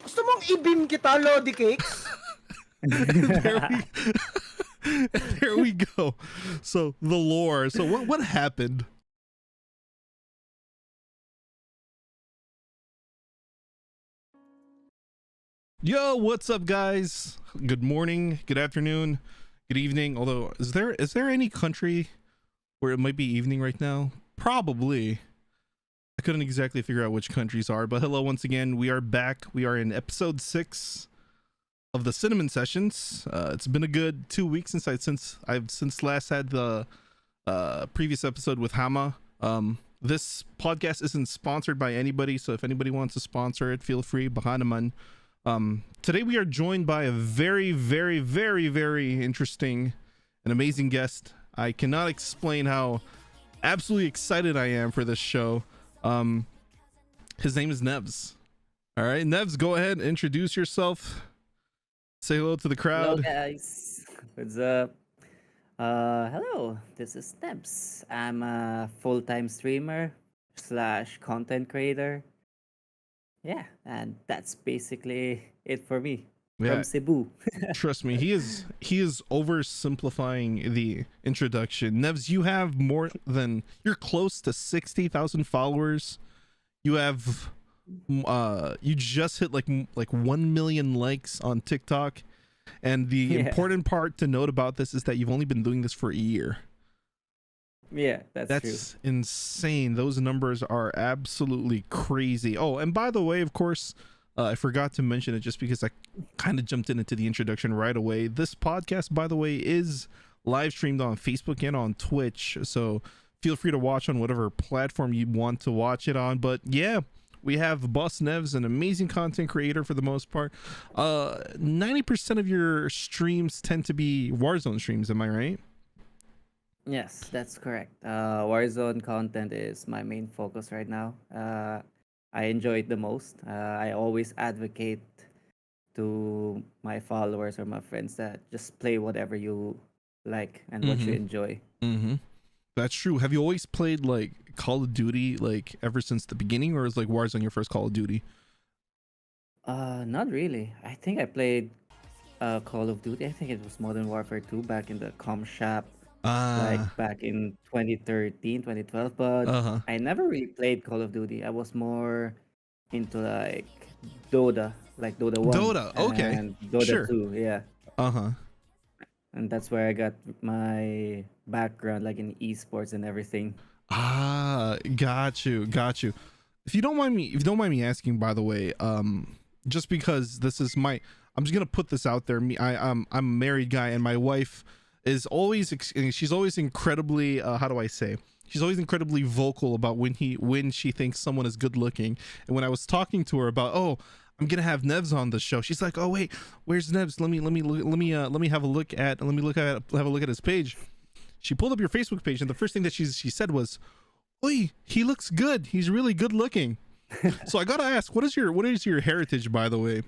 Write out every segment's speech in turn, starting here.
Gusto mong i-beam kita, Lodi Cakes? There we go. So the lore. So what happened? Yo, what's up, guys? Good morning, good afternoon, good evening. Although, is there any country where it might be evening right now? Probably. I couldn't exactly figure out which countries are, but hello once again. We are back. We are in episode 6 of the Cinnamon sessions. It's been a good 2 weeks since I've last had the previous episode with Hama. This podcast isn't sponsored by anybody, so if anybody wants to sponsor it, feel free. Bahanaman. Today we are joined by a very, very, very, very interesting and amazing guest. I cannot explain how absolutely excited I am for this show. His name is Nevz. All right, Nevz, go ahead, introduce yourself. Say hello to the crowd. Hello guys, what's up? Hello, this is Nevz. I'm a full-time streamer / content creator. Yeah, and that's basically it for me. From Cebu. Trust me, he is oversimplifying the introduction. Nevz, you're close to 60,000 followers. You have you just hit like 1 million likes on TikTok, and the important part to note about this is that you've only been doing this for a year. Yeah, that's true. Insane. Those numbers are absolutely crazy. Oh, and by the way, of course, I forgot to mention it just because I kind of jumped into the introduction right away. This podcast, by the way, is live streamed on Facebook and on Twitch, so feel free to watch on whatever platform you want to watch it on. But yeah, we have Boss Nevz, an amazing content creator for the most part. 90% of your streams tend to be Warzone streams, am I right? Yes, that's correct. Warzone content is my main focus right now. I enjoy it the most. I always advocate to my followers or my friends that just play whatever you like and what you enjoy. That's true. Have you always played like Call of Duty like ever since the beginning, or is like Warzone your first Call of Duty? Not really. I think I played Call of Duty. I think it was Modern Warfare 2 back in the com shop. Like back in 2013, 2012, but I never really played Call of Duty. I was more into like Dota, like Dota 1. Dota, okay. And Dota Sure. 2, yeah. Uh-huh. And that's where I got my background, like in esports and everything. Got you. If you don't mind me asking, by the way, just because this is I'm just gonna put this out there. I'm a married guy, and my wife is always she's always incredibly she's always incredibly vocal about when she thinks someone is good looking. And when I was talking to her about, oh, I'm gonna have Nevz on the show, she's like, oh wait, where's Nevz? Let me have a look at his page. She pulled up your Facebook page, and the first thing that she said was, "Oi, he looks good. He's really good looking." So I gotta ask, what is your heritage, by the way?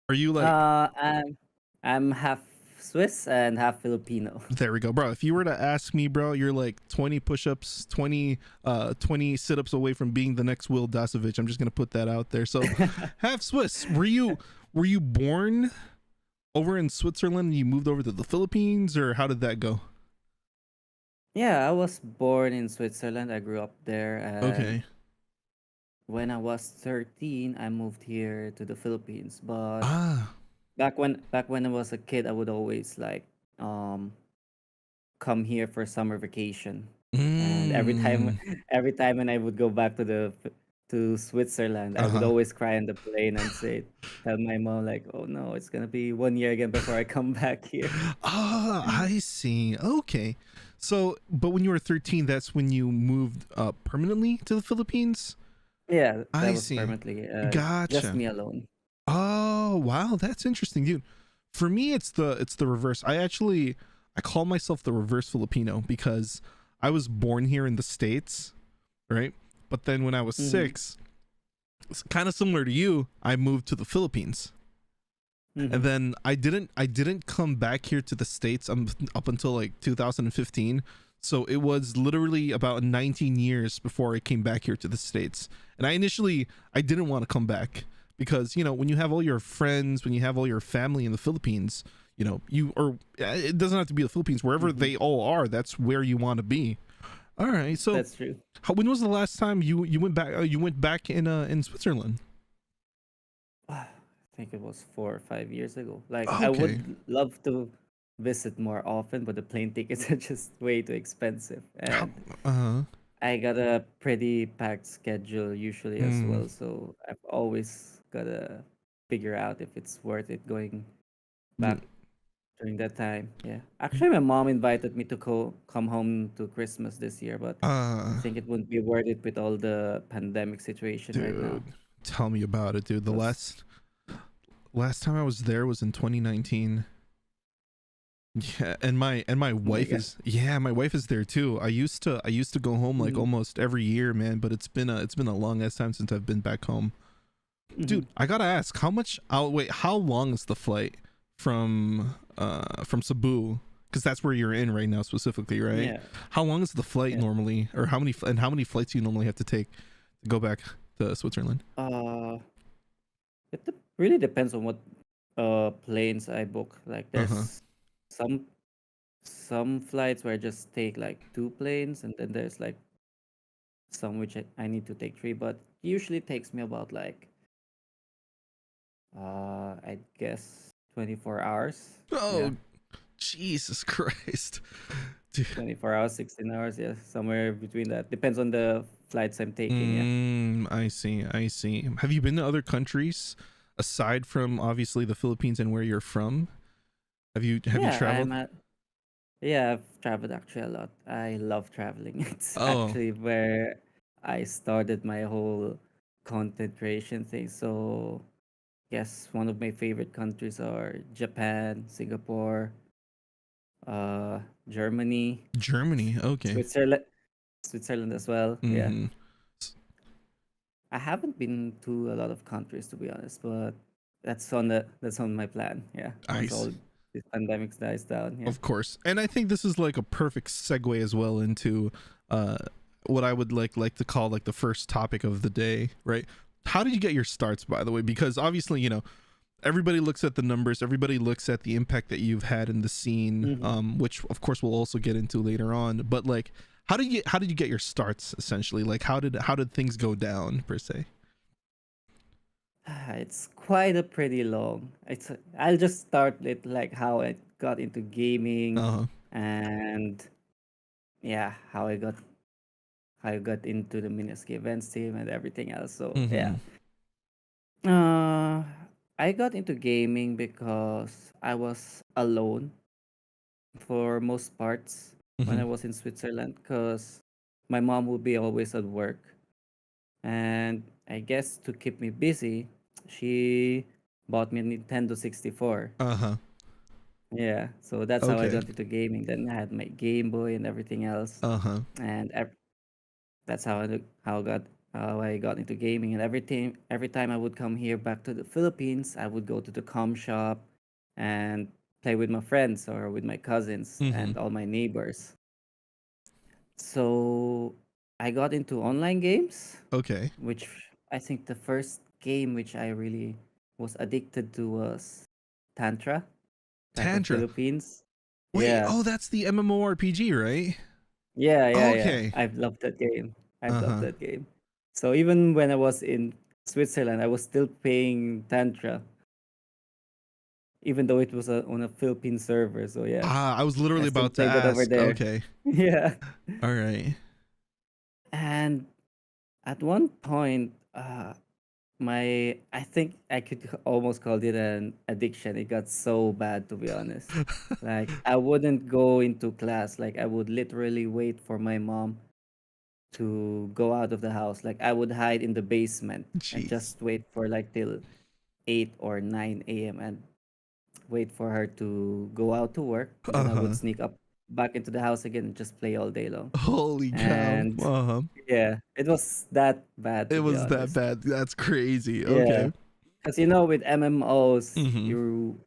Are you like? I'm half Swiss and half Filipino. There we go, bro. If you were to ask me, bro, you're like 20 push-ups, 20 sit-ups away from being the next Will Dasovich. I'm just gonna put that out there. So half Swiss. Were you born over in Switzerland and you moved over to the Philippines, or how did that go? Yeah, I was born in Switzerland. I grew up there. And Okay. when I was 13, I moved here to the Philippines. But back when I was a kid, I would always like come here for summer vacation. And every time when I would go back to Switzerland, I would always cry on the plane and tell my mom like, "Oh no, it's gonna be 1 year again before I come back here." I see. Okay. So, but when you were 13, that's when you moved permanently to the Philippines? Yeah, I that was see. permanently. Gotcha. Just me alone. Oh, wow, that's interesting, dude. For me, it's the reverse. I call myself the reverse Filipino because I was born here in the States, right? But then when I was 6, it's kind of similar to you, I moved to the Philippines. And then I didn't come back here to the States up until like 2015. So it was literally about 19 years before I came back here to the States. And I didn't want to come back because when you have all your friends, when you have all your family in the Philippines, it doesn't have to be the Philippines, wherever they all are, that's where you want to be. All right, so That's true. when was the last time you went back? You went back in Switzerland? I think it was 4 or 5 years ago. Like I Okay. would love to visit more often, but the plane tickets are just way too expensive, How, and uh I got a pretty packed schedule usually as mm, well. So I've always gotta figure out if it's worth it going back during that time. Yeah. Actually, my mom invited me to come home to Christmas this year, but I uh think it wouldn't be worth it with all the pandemic situation right now. dude, tell me about it, dude. The Because last time I was there was in 2019. Yeah, and my oh my wife god. is my wife is there too. I used to go home like Mm-hmm. almost every year, man, but it's been a long ass time since I've been back home. Mm-hmm. Dude, I gotta ask, how long is the flight from Cebu? Because that's where you're in right now specifically, right? Yeah. How long is the flight Yeah. normally, or how many flights do you normally have to take to go back to Switzerland? Uh, really depends on what planes I book. Like Uh-huh. there's some some flights where I just take like two planes, and then there's like some which I need to take three, but usually takes me about like I guess 24 hours. Yeah. Oh, Jesus Christ. Dude. 24 hours, 16 hours, yeah, somewhere between that. Depends on the flights I'm taking, yeah. I see. I see. Have you been to other countries aside from obviously the Philippines and where you're from? Have you Yeah, traveled? I've traveled actually a lot. I love traveling. It's Oh, actually where I started my whole content creation thing. So, yes, one of my favorite countries are Japan, Singapore, uh, Germany, Germany. Okay. Switzerland, Switzerland as well. Yeah. Mm-hmm. I haven't been to a lot of countries to be honest, but that's on my plan. Yeah, once Ice. all this pandemic dies down. Yeah. Of course. And I think this is like a perfect segue as well into uh what I would like to call like the first topic of the day, right? How did you get your starts, by the way? Because obviously, everybody looks at the numbers, everybody looks at the impact that you've had in the scene, hmm which of course we'll also get into later on. But like, how did you get your starts essentially? Like, how did things go down per se? It's quite a pretty long. I'll just start it like how I got into gaming, Uh-huh. and yeah, how I got into the Miniski events team and everything else. So Mm-hmm. yeah. Uh, I got into gaming because I was alone for most parts when Mm-hmm. I was in Switzerland because my mom would be always at work. And I guess to keep me busy, she bought me a Nintendo 64. Uh-huh. Yeah, so that's how I Okay. got into gaming. Then I had my Game Boy and everything else. Uh-huh. And that's how I got into gaming. And every time I would come here back to the Philippines, I would go to the com shop and play with my friends or with my cousins Mm-hmm. and all my neighbors. So I got into online games, Okay. which I think the first game which I really was addicted to was Tantra, Tantra Tantra. Philippines. Wait, Yeah, oh, that's the MMORPG, right? yeah. Okay. I've loved that game. I've loved Uh-huh. that game. So even when I was in Switzerland, I was still playing Tantra, even though it was on a Philippine server. So yeah, I was I literally still about to played it over ask. there. Okay. Yeah. All right. And at one point, I think I could almost call it an addiction. It got so bad, to be honest. Like I wouldn't go into class. Like I would literally wait for my mom to go out of the house. Like I would hide in the basement and Jeez. just wait for like till 8 or 9 a.m. and wait for her to go out to work. Then I would Uh-huh. sneak up back into the house again and just play all day long. Holy cow. And Uh-huh. yeah, it was that bad, It to be was that honest. bad. That's crazy. Yeah. Okay. Because with MMOs, Mm-hmm. you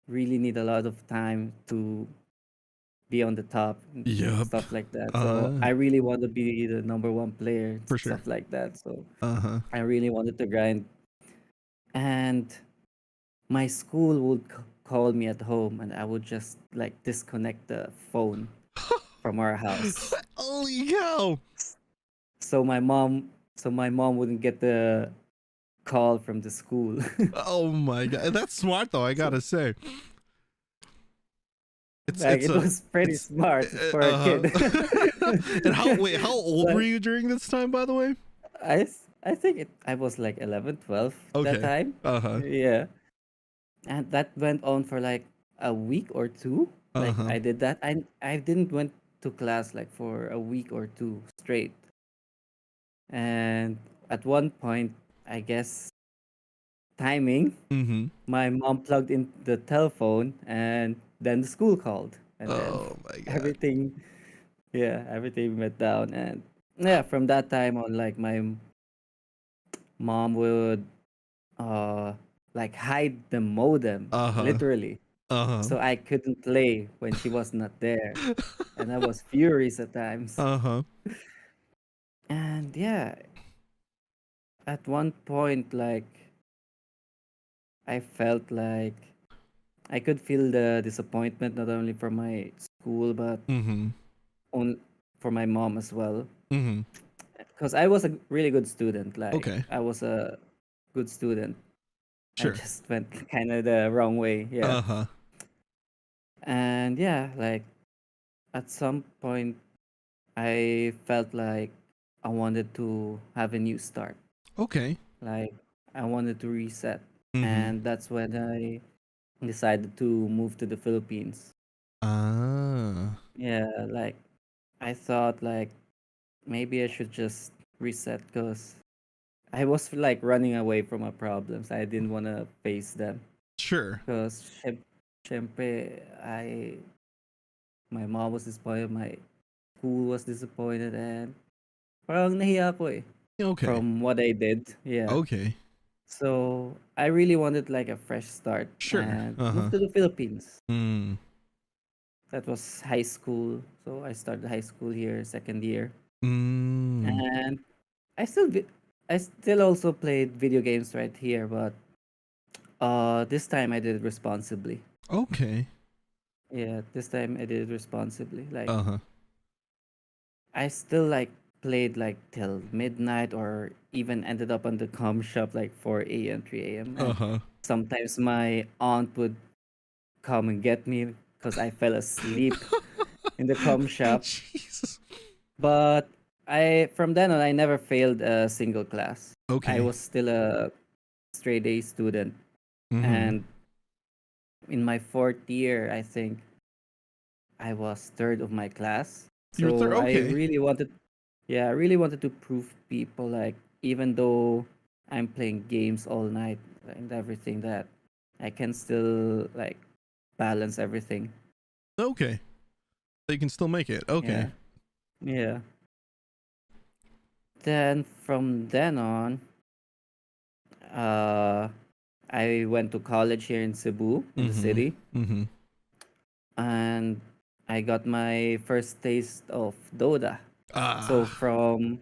really need a lot of time to be on the top and Yep. stuff like that. So Uh, I really want to be the number one player, for sure. stuff like that. So Uh-huh. I really wanted to grind. and my school would call me at home, and I would just like disconnect the phone from our house. Holy cow! So my mom, so my mom wouldn't get the call from the school. Oh my god, that's smart though. I So, gotta say, it's like it's it a was pretty it's smart for a kid. and how old were Like you during this time, by the way? I think I was like 11, 12 that Okay. time. Uh-huh. Yeah. And that went on for like a week or two. Like Uh-huh. I did that. I didn't went to class like for a week or two straight. And at one point, I guess timing, Mm-hmm. my mom plugged in the telephone and then the school called. And then Oh my god. everything, yeah, everything went down. And yeah, from that time on, like my mom would uh like hide the modem, Uh-huh. literally. Uh-huh. So I couldn't play when she was not there. And I was furious at times. Uh-huh. And yeah, at one point, like I felt like I could feel the disappointment not only for my school but Mm-hmm. on for my mom as well. Mm-hmm. Because I was a really good student. Like Okay. I was a good student. I Sure. just went kind of the wrong way. Yeah. Uh-huh. And yeah, like at some point, I felt like I wanted to have a new start. Okay. Like I wanted to reset. Mm-hmm. And that's when I decided to move to the Philippines. Ah. Yeah, like I thought like maybe I should just reset because I was like running away from my problems. I didn't want to face them Sure. because syempre, my mom was disappointed, my school was disappointed, and parang nahiya ako eh Okay. from what I did. Yeah. Okay. So I really wanted like a fresh start Sure. and moved Uh-huh. to the Philippines. Mm. That was high school. So I started high school here, second year. Mm. And I still I still also played video games right here, but this time I did it responsibly. Okay. Yeah, this time I did it responsibly. Like Uh-huh. I still like played like till midnight or even ended up on the com shop like 4 a.m., 3 a.m. And Uh-huh. sometimes my aunt would come and get me because I fell asleep in the com shop. Jesus. But I from then on I never failed a single class. I Okay. was still a straight A student, Mm-hmm. and in my fourth year, I think I was third of my class. You're third. So I Okay. really wanted, yeah, I really wanted to prove people like even though I'm playing games all night and everything that I can still like balance everything. Okay. So you can still make it. Okay. Yeah, yeah. Then from then on, uh, I went to college here in Cebu, in the Mm-hmm. city, Mm-hmm. and I got my first taste of Dota. So Ah. from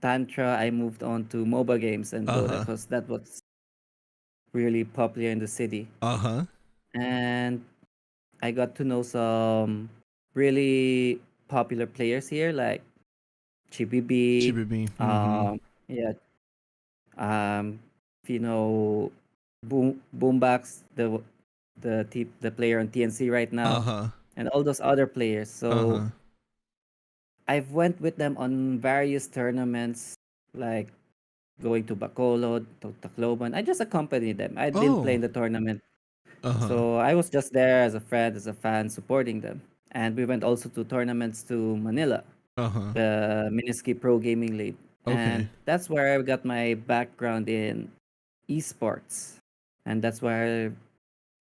Tantra, I moved on to mobile games and Dota Uh-huh. because that was really popular in the city. Uh-huh. And I got to know some really popular players here, like GBB, Chibibi. Mm-hmm. um, yeah, um, if you know, Boombox, the player on TNC right now, Uh-huh. and all those other players. So Uh-huh. I've went with them on various tournaments, like going to Bacolod, to Tacloban. I just accompanied them. I didn't play Oh. in the tournament. Uh-huh. So I was just there as a friend, as a fan, supporting them. And we went also to tournaments to Manila, Uh-huh. the Miniski Pro Gaming League. Okay. And that's where I got my background in esports. And that's where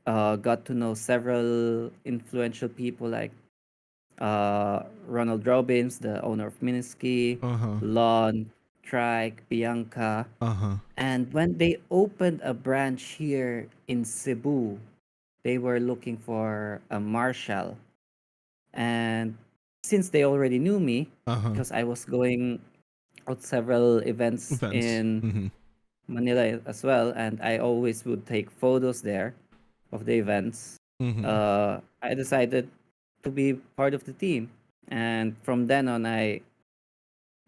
I got to know several influential people like Ronald Robbins, the owner of Miniski, Uh-huh. Lon, Trike, Bianca. Uh-huh. And when they opened a branch here in Cebu, they were looking for a marshal. And since they already knew me, Uh-huh. because I was going out several events Events. in Mm-hmm. Manila as well, and I always would take photos there of the events. Mm-hmm. I decided to be part of the team, and from then on, I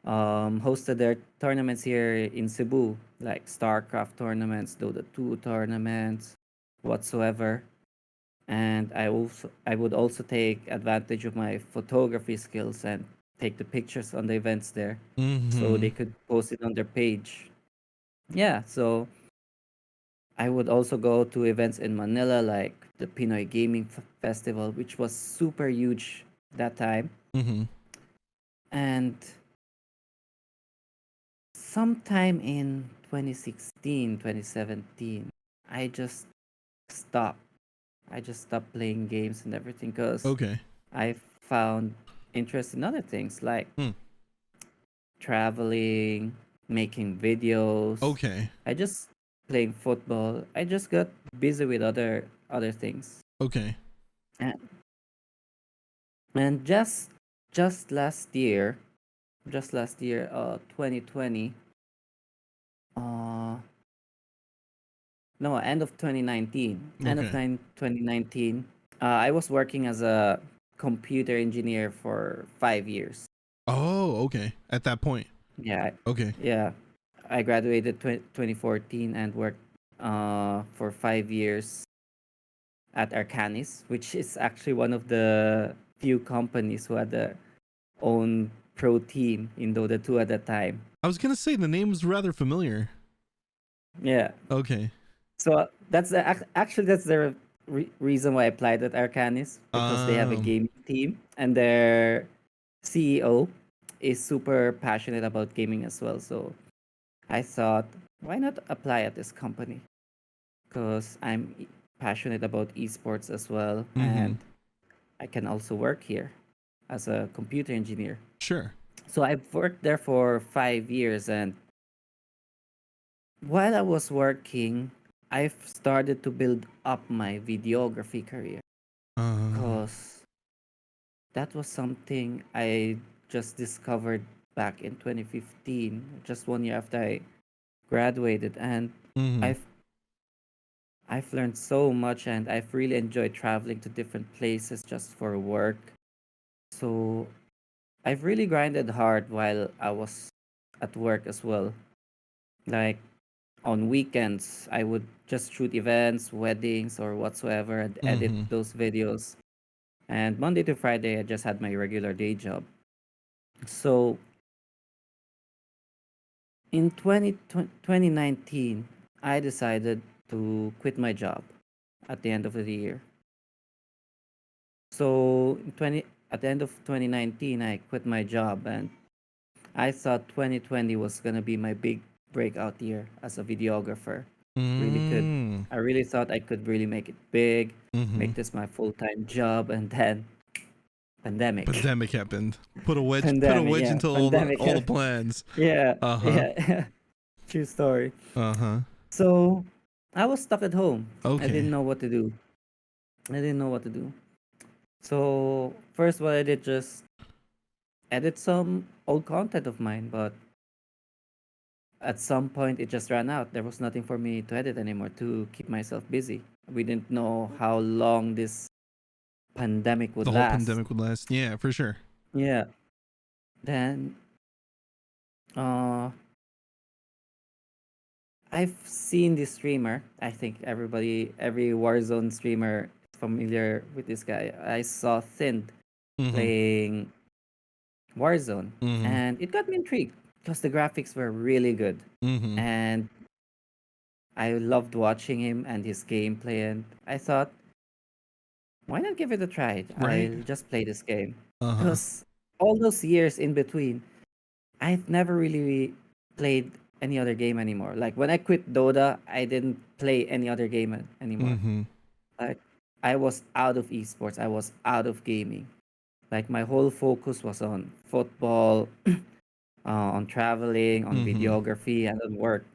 hosted their tournaments here in Cebu, like StarCraft tournaments, Dota 2 tournaments, whatsoever. And I would also take advantage of my photography skills and take the pictures on the events there, so Mm-hmm. they could post it on their page. Yeah, so I would also go to events in Manila, like the Pinoy Gaming Festival, which was super huge that time. Mm-hmm. And sometime in 2016, 2017, I just stopped. I just stopped playing games and everything because Okay. I found interest in other things like Hmm. traveling, making videos. Okay. I just playing football. I just got busy with other things. Okay. And, and just last year, 2020, uh no, end of 2019, Okay. 2019, I was working as a computer engineer for 5 years. Oh, okay. At that point. Yeah, Okay. yeah. I graduated 2014 and worked for 5 years at Arcanis, which is actually one of the few companies who had their own pro team in Dota 2 at that time. I was gonna say the name's rather familiar. Yeah. Okay. So actually that's the reason why I applied at Arcanis, because they have a Um. gaming team and their CEO is super passionate about gaming as well. So I thought, why not apply at this company? Because I'm passionate about esports as well, Mm-hmm. and I can also work here as a computer engineer. Sure. So I've worked there for 5 years, and while I was working, I've started to build up my videography career, Uh. because that was something I just discovered back in 2015, just 1 year after I graduated, and Mm-hmm. I've I've learned so much, and I've really enjoyed traveling to different places just for work. So I've really grinded hard while I was at work as well. Like on weekends, I would just shoot events, weddings, or whatsoever, and edit Mm-hmm. those videos. And Monday to Friday, I just had my regular day job. So in 2019, I decided to quit my job at the end of the year. So at the end of 2019, I quit my job, and I thought 2020 was gonna be my big breakout year as a videographer. Really could. Mm. I really thought I could really make it big, Mm-hmm. make this my full-time job, and then pandemic. Pandemic happened. Put a wedge. Put a Pandemic, wedge yeah, into pandemic. all the plans. Yeah, Uh huh. yeah, true story. Uh huh. So I was stuck at home. I didn't Okay. know what to do. I didn't know what to do. So first, what I did, just edit some old content of mine, but at some point it just ran out. There was nothing for me to edit anymore to keep myself busy. We didn't know how long this pandemic would The whole last. pandemic would last. Yeah, for sure. Yeah. Then uh I've seen this streamer. I think every Warzone streamer is familiar with this guy. I saw Thind Mm-hmm. playing Warzone, Mm-hmm. and it got me intrigued because the graphics were really good. Mm-hmm. And I loved watching him and his gameplay, and I thought, why not give it a try? Right. I'll just play this game. Uh huh. Because all those years in between, I've never really played any other game anymore. Like when I quit Dota, I didn't play any other game anymore. Mm-hmm. Like I was out of esports, I was out of gaming. Like my whole focus was on football, on traveling, on Mm-hmm. videography, and on work.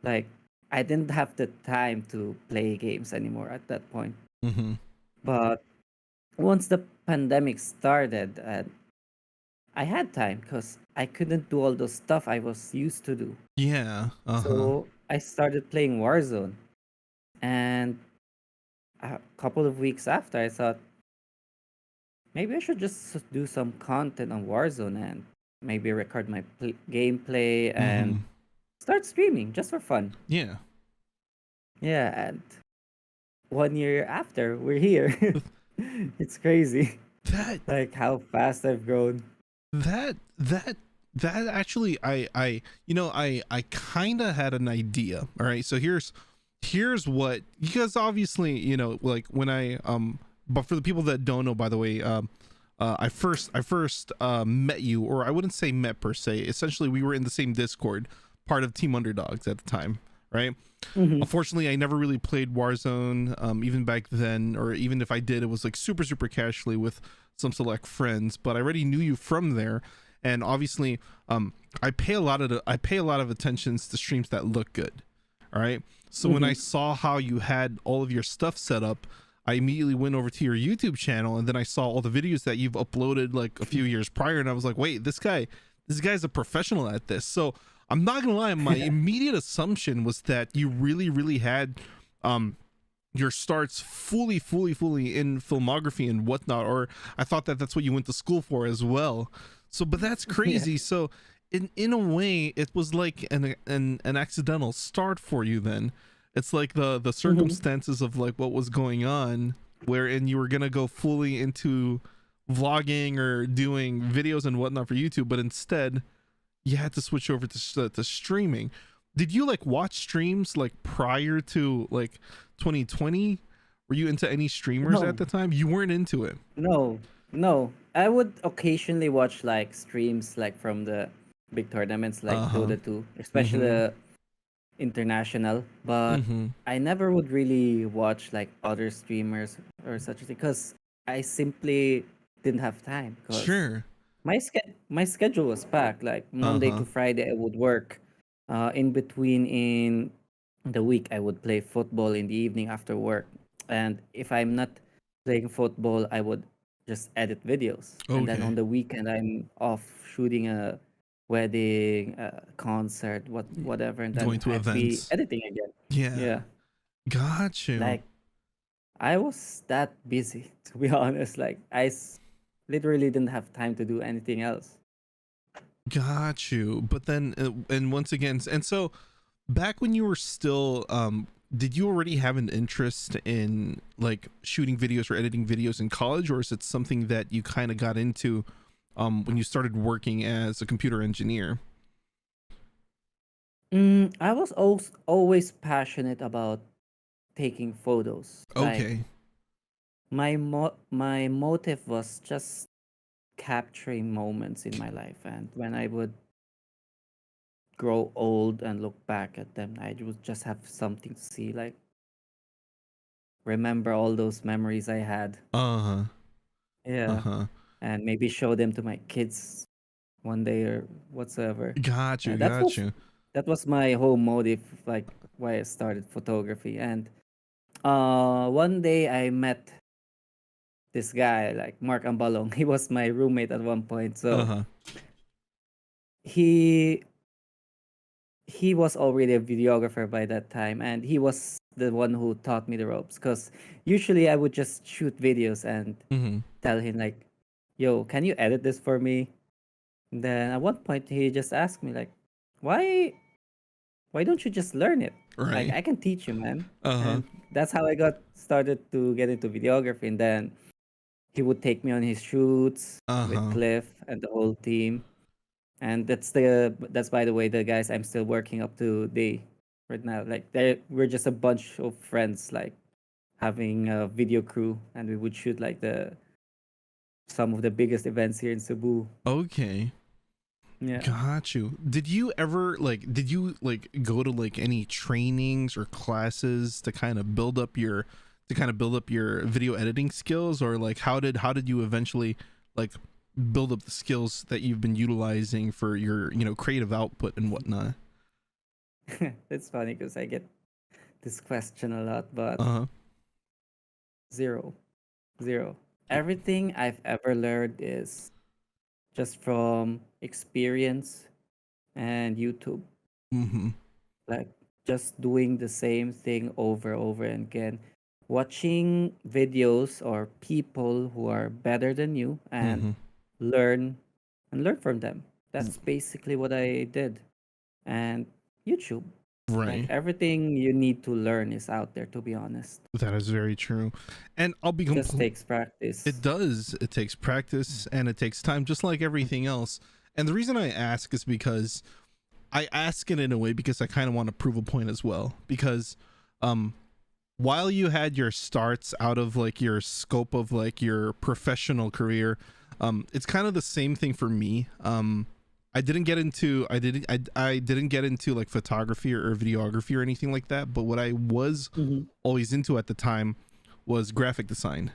Like I didn't have the time to play games anymore at that point. Mm-hmm. But once the pandemic started, I had time because I couldn't do all those stuff I was used to do. Yeah. Uh huh. So I started playing Warzone, and a couple of weeks after, I thought maybe I should just do some content on Warzone and maybe record my gameplay and Mm-hmm. start streaming just for fun. Yeah. Yeah, and 1 year after, we're here. It's crazy, That like how fast I've grown. that that that actually I kind of had an idea. All right, so here's what, because obviously, like when I but for the people that don't know, by the way, I first met you, or I wouldn't say met per se. Essentially, we were in the same Discord, part of Team Underdogs at the time, right? Hmm. Unfortunately, I never really played Warzone, even back then, or even if I did, it was like super casually with some select friends. But I already knew you from there, and obviously, I pay a lot of attentions to streams that look good. All right, so when I Hmm. saw how you had all of your stuff set up, I immediately went over to your YouTube channel, and then I saw all the videos that you've uploaded like a few years prior, and I was like, wait, this guy's a professional at this. So I'm not gonna lie, my immediate assumption was that you really had um your starts fully in filmography and whatnot, or I thought that that's what you went to school for as well. So, but that's Yeah. crazy. So in a way, it was like an accidental start for you. Then it's like the Hmm. circumstances of like what was going on, wherein you were gonna go fully into vlogging or doing videos and whatnot for YouTube, but instead you had to switch over to streaming. Did you like watch streams like prior to like 2020? Were you into any streamers at No, the time? You weren't into it. no, no. I would occasionally watch like streams like from the big tournaments like Uh-huh. Dota 2, especially Mm-hmm. the international, but Mm-hmm. I never would really watch like other streamers or such a thing because I simply didn't have time because Sure. my schedule was packed. Like Monday Uh-huh. to Friday, I would work. In between in the week, I would play football in the evening after work. And if I'm not playing football, I would just edit videos. And then on Okay. the weekend, I'm off shooting a wedding, concert, whatever, and then Going to I'd be events. editing again. Yeah. Yeah, Got you. like I was that busy to be honest. Like literally didn't have time to do anything else. Got you. But then and once again, and so back when you were still did you already have an interest in like shooting videos or editing videos in college, or is it something that you kind of got into when you started working as a computer engineer? I was always passionate about taking photos. Like Okay. my motive was just capturing moments in my life, and when I would grow old and look back at them, I would just have something to see, like remember all those memories I had. Uh-huh. Yeah, Uh-huh. and maybe show them to my kids one day or whatsoever. Got you. And Got you. that was my whole motive, like why I started photography. And one day I met this guy, like Mark Ambalong. He was my roommate at one point. So Uh-huh. he he was already a videographer by that time, and he was the one who taught me the ropes. Because usually I would just shoot videos and Mm-hmm. tell him like, "Yo, can you edit this for me?" Then at one point he just asked me like, "Why why don't you just learn it? Like Right. I can teach you, man." Uh-huh. And that's how I got started to get into videography. And then he would take me on his shoots with Uh-huh. Cliff and the whole team. And that's by the way the guys I'm still working up to day right now. Like we're just a bunch of friends like having a video crew, and we would shoot like the some of the biggest events here in Cebu. Okay. Yeah. Got you. Did you like go to like any trainings or classes to kind of build up your video editing skills, or like how did you eventually like build up the skills that you've been utilizing for your, creative output and whatnot? It's funny because I get this question a lot, but Uh-huh. zero, zero. Everything I've ever learned is just from experience and YouTube. Mm-hmm. Like just doing the same thing over and again, watching videos or people who are better than you and Mm-hmm. learn learn from them. That's basically what I did. And YouTube, like Right. everything you need to learn is out there, to be honest. That is very true. And I'll be Just complete. takes It practice. does. It takes practice and it takes time, just like everything else. And the reason I ask is because I ask it in a way because I kind of want to prove a point as well. Because um while you had your starts out of like your scope of like your professional career, it's kind of the same thing for me. I didn't get into like photography or videography or anything like that, but what I was Mm-hmm. always into at the time was graphic design.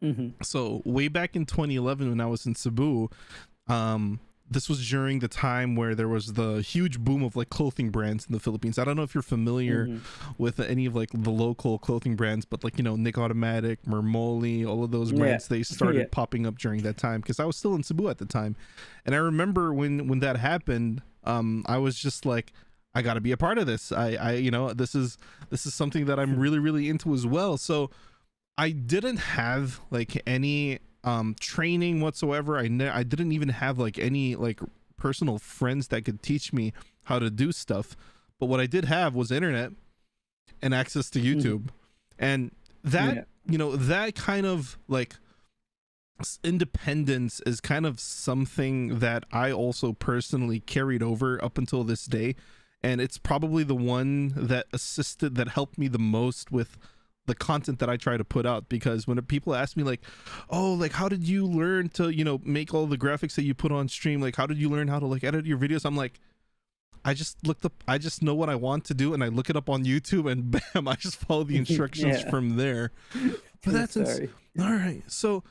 Mm-hmm. So way back in 2011 when I was in Cebu, this was during the time where there was the huge boom of like clothing brands in the Philippines. I don't know if you're familiar Mm-hmm. with any of like the local clothing brands, but like, you know, Nick Automatic, Mermoli, all of those Yeah. brands, they Yeah. started popping up during that time because I was still in Cebu at the time. And I remember when that happened, I was just like, I got to be a part of this. You know, this is something that I'm really, really into as well. So I didn't have like any training whatsoever. I didn't even have like any like personal friends that could teach me how to do stuff. But what I did have was internet and access to Mm-hmm. YouTube. And that, Yeah. you know, that kind of like independence is kind of something that I also personally carried over up until this day. And it's probably the one that that helped me the most with the content that I try to put out. Because when people ask me like, oh, like how did you learn to, you know, make all the graphics that you put on stream, like how did you learn how to like edit your videos, I'm like, I just looked up, I just know what I want to do and I look it up on YouTube and bam, I just follow the instructions Yeah. from there. But that's Sorry. all right. So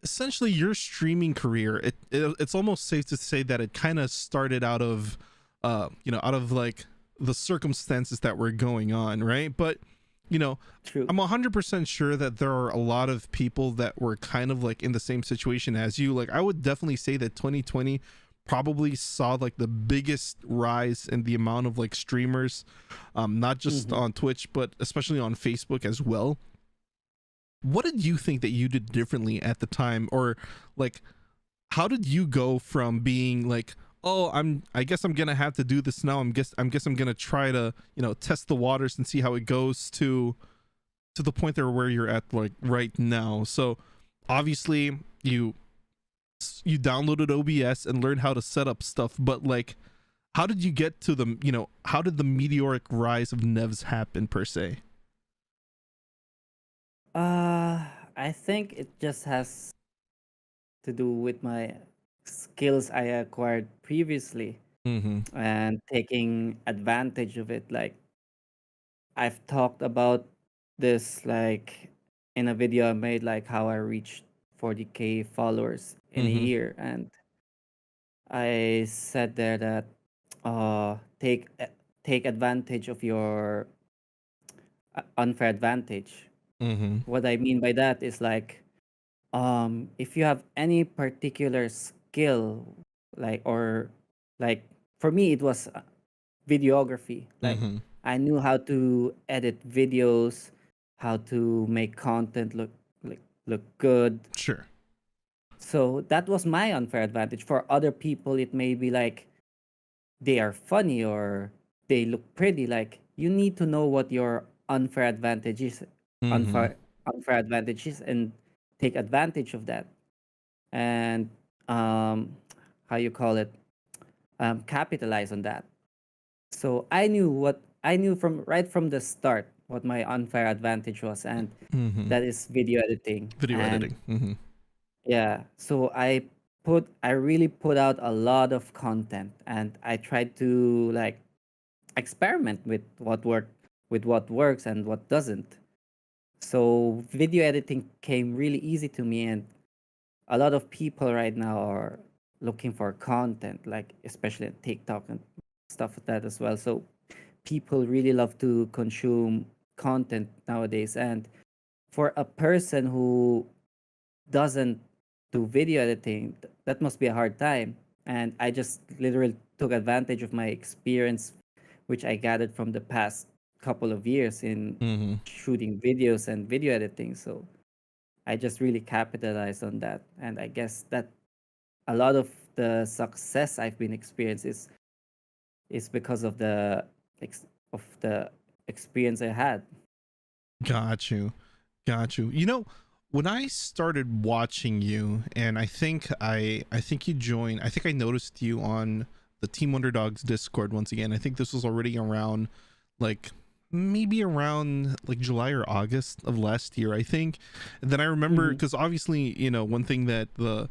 essentially your streaming career, it's almost safe to say that it kind of started out of you know, out of like the circumstances that were going on, right? But you know, True. I'm 100% sure that there are a lot of people that were kind of like in the same situation as you. Like I would definitely say that 2020 probably saw like the biggest rise in the amount of like streamers, not just Mm-hmm. on Twitch but especially on Facebook as well. What did you think that you did differently at the time, or like how did you go from being like, oh, I guess I'm gonna have to do this now, I'm gonna try to, you know, test the waters and see how it goes, to the point there where you're at like right now? So obviously you downloaded OBS and learned how to set up stuff, but like how did you get to the, you know, how did the meteoric rise of Nevz happen per se? Uh, I think it just has to do with my skills I acquired previously Mm-hmm. and taking advantage of it. Like I've talked about this like in a video I made, like how I reached 40K followers in a Mm-hmm. year, and I said there that take advantage of your unfair advantage. Mm-hmm. What I mean by that is like if you have any particular skill, like or like for me it was videography. Like Mm-hmm. I knew how to edit videos, how to make content look good. Sure. So that was my unfair advantage. For other people it may be like they are funny or they look pretty. Like you need to know what your unfair advantage is, Mm-hmm. unfair advantage is, and take advantage of that. And um, how you call it, capitalize on that. So I knew from right from the start what my unfair advantage was, and Mm-hmm. that is video editing. Video And editing. Mm-hmm. yeah, so I really put out a lot of content, and I tried to like experiment with what works and what doesn't. So video editing came really easy to me, and a lot of people right now are looking for content, like especially on TikTok and stuff like that as well. So people really love to consume content nowadays, and for a person who doesn't do video editing, that must be a hard time. And I just literally took advantage of my experience which I gathered from the past couple of years in Mm-hmm. shooting videos and video editing. So I just really capitalized on that. And I guess that a lot of the success I've been experiencing is because of the experience I had. Got you. Got you. You know, when I started watching you, and I think you joined, I think I noticed you on the Team Underdogs Discord once again. I think this was already around like maybe around like July or August of last year, I think. And then I remember, Mhm. because obviously, one thing that the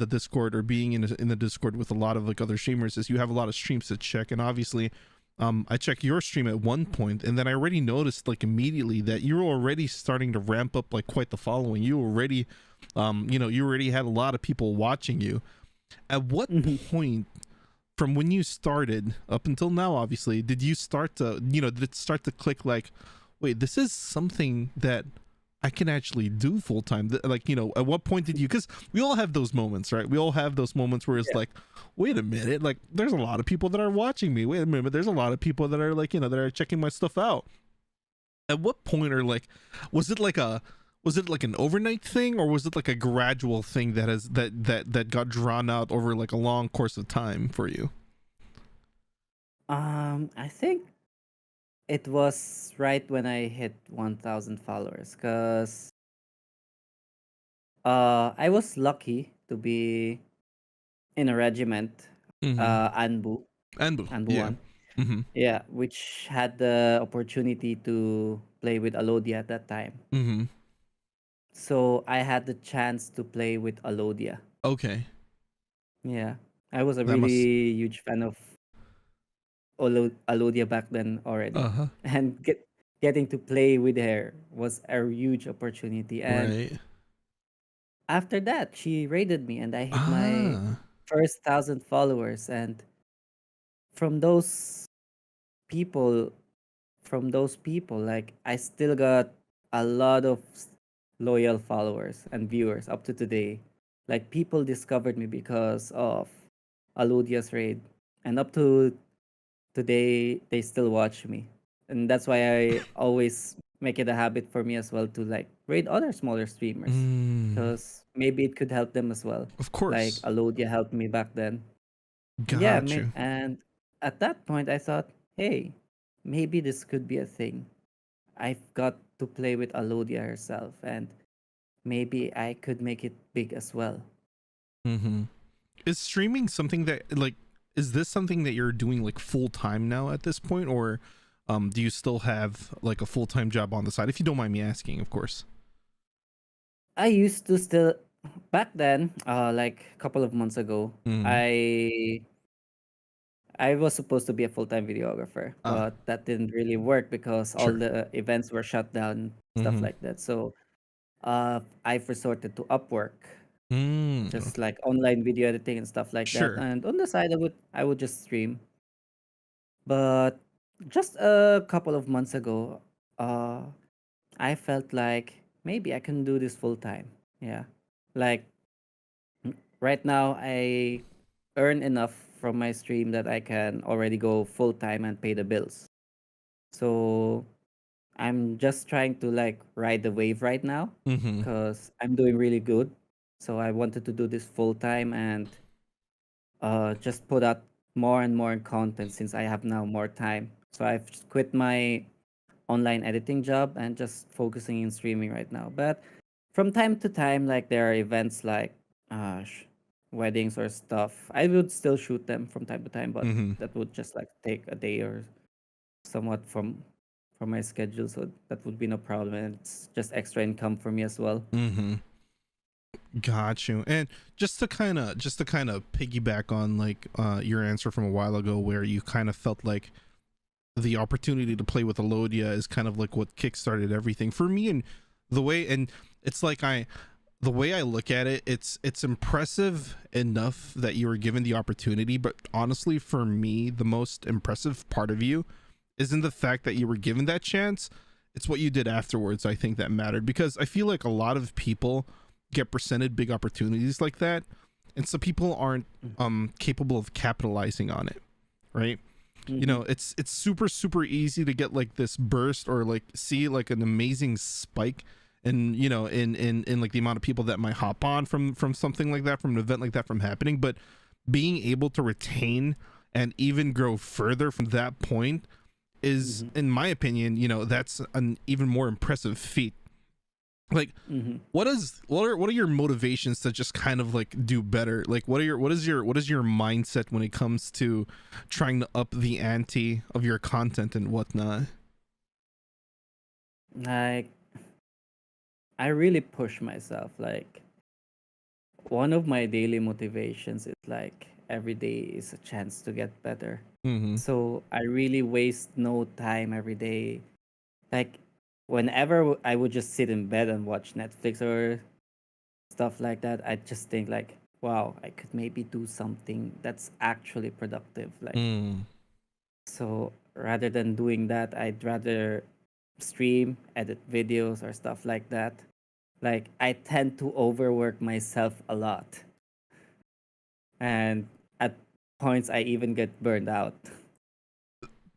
Discord, or being in the Discord with a lot of like other streamers, is you have a lot of streams to check. And obviously, I checked your stream at one point, and then I already noticed like immediately that you were already starting to ramp up like quite the following. You already, you already had a lot of people watching you. At what Mhm. point, from when you started up until now, obviously, did you start to, did it start to click like, wait, this is something that I can actually do full time? Like, at what point did you, because we all have those moments, right? We all have those moments where it's Yeah. like, wait a minute, like there's a lot of people that are watching me. Wait a minute, there's a lot of people that are like, that are checking my stuff out. At what point, or like, was it like an overnight thing, or was it like a gradual thing that got drawn out over like a long course of time for you? I think it was right when I hit 1,000 followers, because I was lucky to be in a regiment, Mm-hmm. Anbu, And Anbu yeah. 1. Mm-hmm. Yeah, which had the opportunity to play with Alodia at that time. Mm-hmm. So I had the chance to play with Alodia. Okay. Yeah, I was a That must. really huge fan of Alodia back then already, Uh-huh. and getting to play with her was a huge opportunity. And Right. after that, she raided me, and I hit my Ah. first 1,000 followers. And from those people, like, I still got a lot of loyal followers and viewers up to today. Like, people discovered me because of Alodia's raid, and up to today they still watch me. And that's why I always make it a habit for me as well to like raid other smaller streamers, Mm. because maybe it could help them as well. Of Like course. Alodia helped me back then. Yeah, Got you. and at that point I thought, hey, maybe this could be a thing. I've got to play with Alodia herself, and maybe I could make it big as well. Mm-hmm. Is streaming something that like, is this something that you're doing like full time now at this point, or do you still have like a full-time job on the side, if you don't mind me asking, of course? I used to still back then, like a couple of months ago, Mm. I was supposed to be a full-time videographer, Ah, but that didn't really work because all sure. the events were shut down, stuff Mm-hmm. like that. So I've resorted to Upwork, Mm. just like online video editing and stuff like that. Sure. And on the side, I would just stream. But just a couple of months ago, uh, I felt like maybe I can do this full time. Yeah, like right now, I earn enough from my stream that I can already go full time and pay the bills. So I'm just trying to like ride the wave right now, Mm-hmm. because I'm doing really good. So I wanted to do this full time and just put out more and more content since I have now more time. So I've just quit my online editing job and just focusing in streaming right now. But from time to time, like there are events like weddings or stuff, I would still shoot them from time to time, but Mm-hmm. that would just like take a day or somewhat from my schedule, so that would be no problem, and it's just extra income for me as well. Mm-hmm. Got you. And just to kind of piggyback on like your answer from a while ago, where you kind of felt like the opportunity to play with Alodia is kind of like what kickstarted everything for me. And the way, and it's like the way I look at it, it's impressive enough that you were given the opportunity, but honestly for me, the most impressive part of you isn't the fact that you were given that chance. It's what you did afterwards, I think, that mattered, because I feel like a lot of people get presented big opportunities like that, and so people aren't capable of capitalizing on it, right? you know, it's super easy to get like this burst or like see like an amazing spike and you know in like the amount of people that might hop on from something like that, from an event like that from happening. But being able to retain and even grow further from that point is, in my opinion, you know, that's an even more impressive feat. Like what are your motivations to just kind of like do better? Like what is your mindset when it comes to trying to up the ante of your content and whatnot? Like, I really push myself. Like, one of my daily motivations is like every day is a chance to get better. So I really waste no time every day. Like, whenever I would just sit in bed and watch Netflix or stuff like that, I just think like, wow, I could maybe do something that's actually productive. Like, so rather than doing that, I'd rather stream, edit videos or stuff like that. Like, I tend to overwork myself a lot. And at points I even get burned out.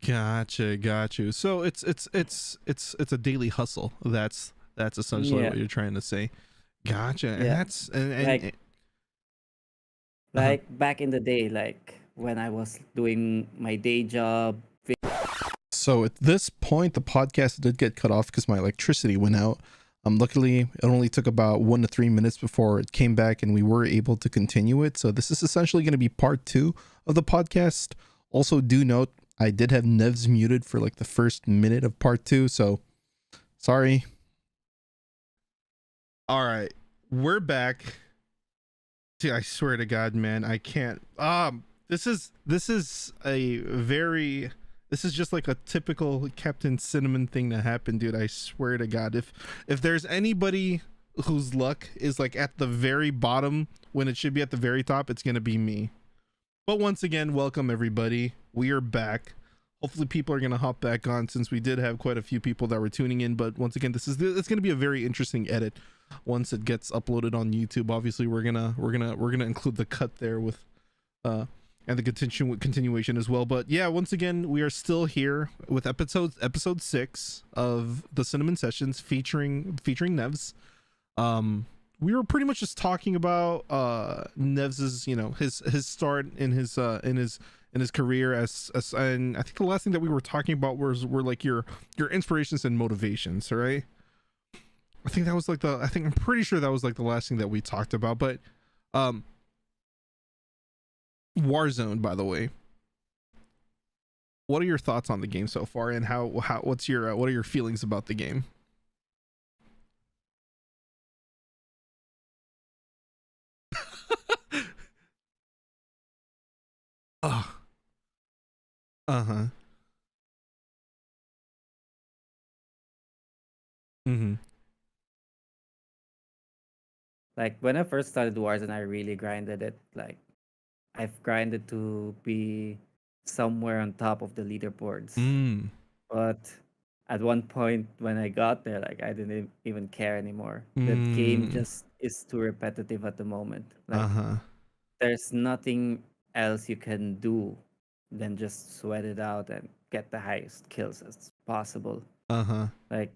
Got you. So it's a daily hustle. That's essentially what you're trying to say. Gotcha. And that's like back in the day, like when I was doing my day job. So at this point, the podcast did get cut off because my electricity went out. Luckily, it only took about 1 to 3 minutes before it came back and we were able to continue it. So this is essentially going to be part 2 of the podcast. Also, do note, I did have Nevz muted for like the first minute of part 2. So sorry. All right, we're back. Dude, I swear to God, man, I can't. This is just like a typical CptCinnamon thing to happen, dude. I swear to God, if there's anybody whose luck is like at the very bottom when it should be at the very top, it's gonna be me. But once again, welcome everybody. We are back. Hopefully people are gonna hop back on since we did have quite a few people that were tuning in. But once again, it's gonna be a very interesting edit once it gets uploaded on YouTube. Obviously, we're gonna include the cut there with and the continuation as well. But yeah, once again, we are still here with episode 6 of the Cinnamon Sessions featuring Nevz. We were pretty much just talking about Nevz's, you know, his start in his career as and I think the last thing that we were talking about were like your inspirations and motivations, right? I'm pretty sure that was like the last thing that we talked about. But Warzone, by the way, what are your thoughts on the game so far, and what are your feelings about the game? Oh. Uh-huh. Like when I first started Warzone, I really grinded it. Like, I've grinded to be somewhere on top of the leaderboards. But at one point when I got there, like I didn't even care anymore. The game just is too repetitive at the moment. Like, there's nothing else you can do than just sweat it out and get the highest kills as possible. Like,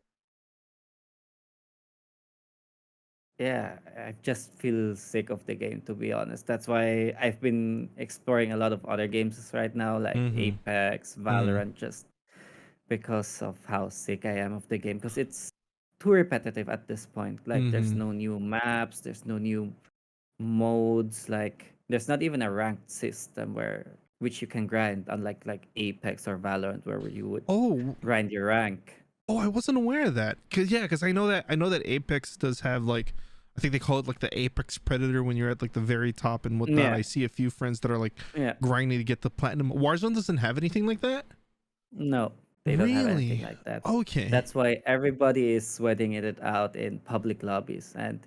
yeah, I just feel sick of the game, to be honest. That's why I've been exploring a lot of other games right now, like Apex, Valorant, just because of how sick I am of the game. Because it's too repetitive at this point. Like, there's no new maps, there's no new modes. Like, there's not even a ranked system which you can grind, unlike like Apex or Valorant, where you would grind your rank. Oh, I wasn't aware of that. Cause I know that Apex does have like, I think they call it like the Apex Predator when you're at like the very top and whatnot. Yeah. I see a few friends that are like grinding to get the platinum. Warzone doesn't have anything like that? No, they don't have anything like that. Okay. That's why everybody is sweating it out in public lobbies, and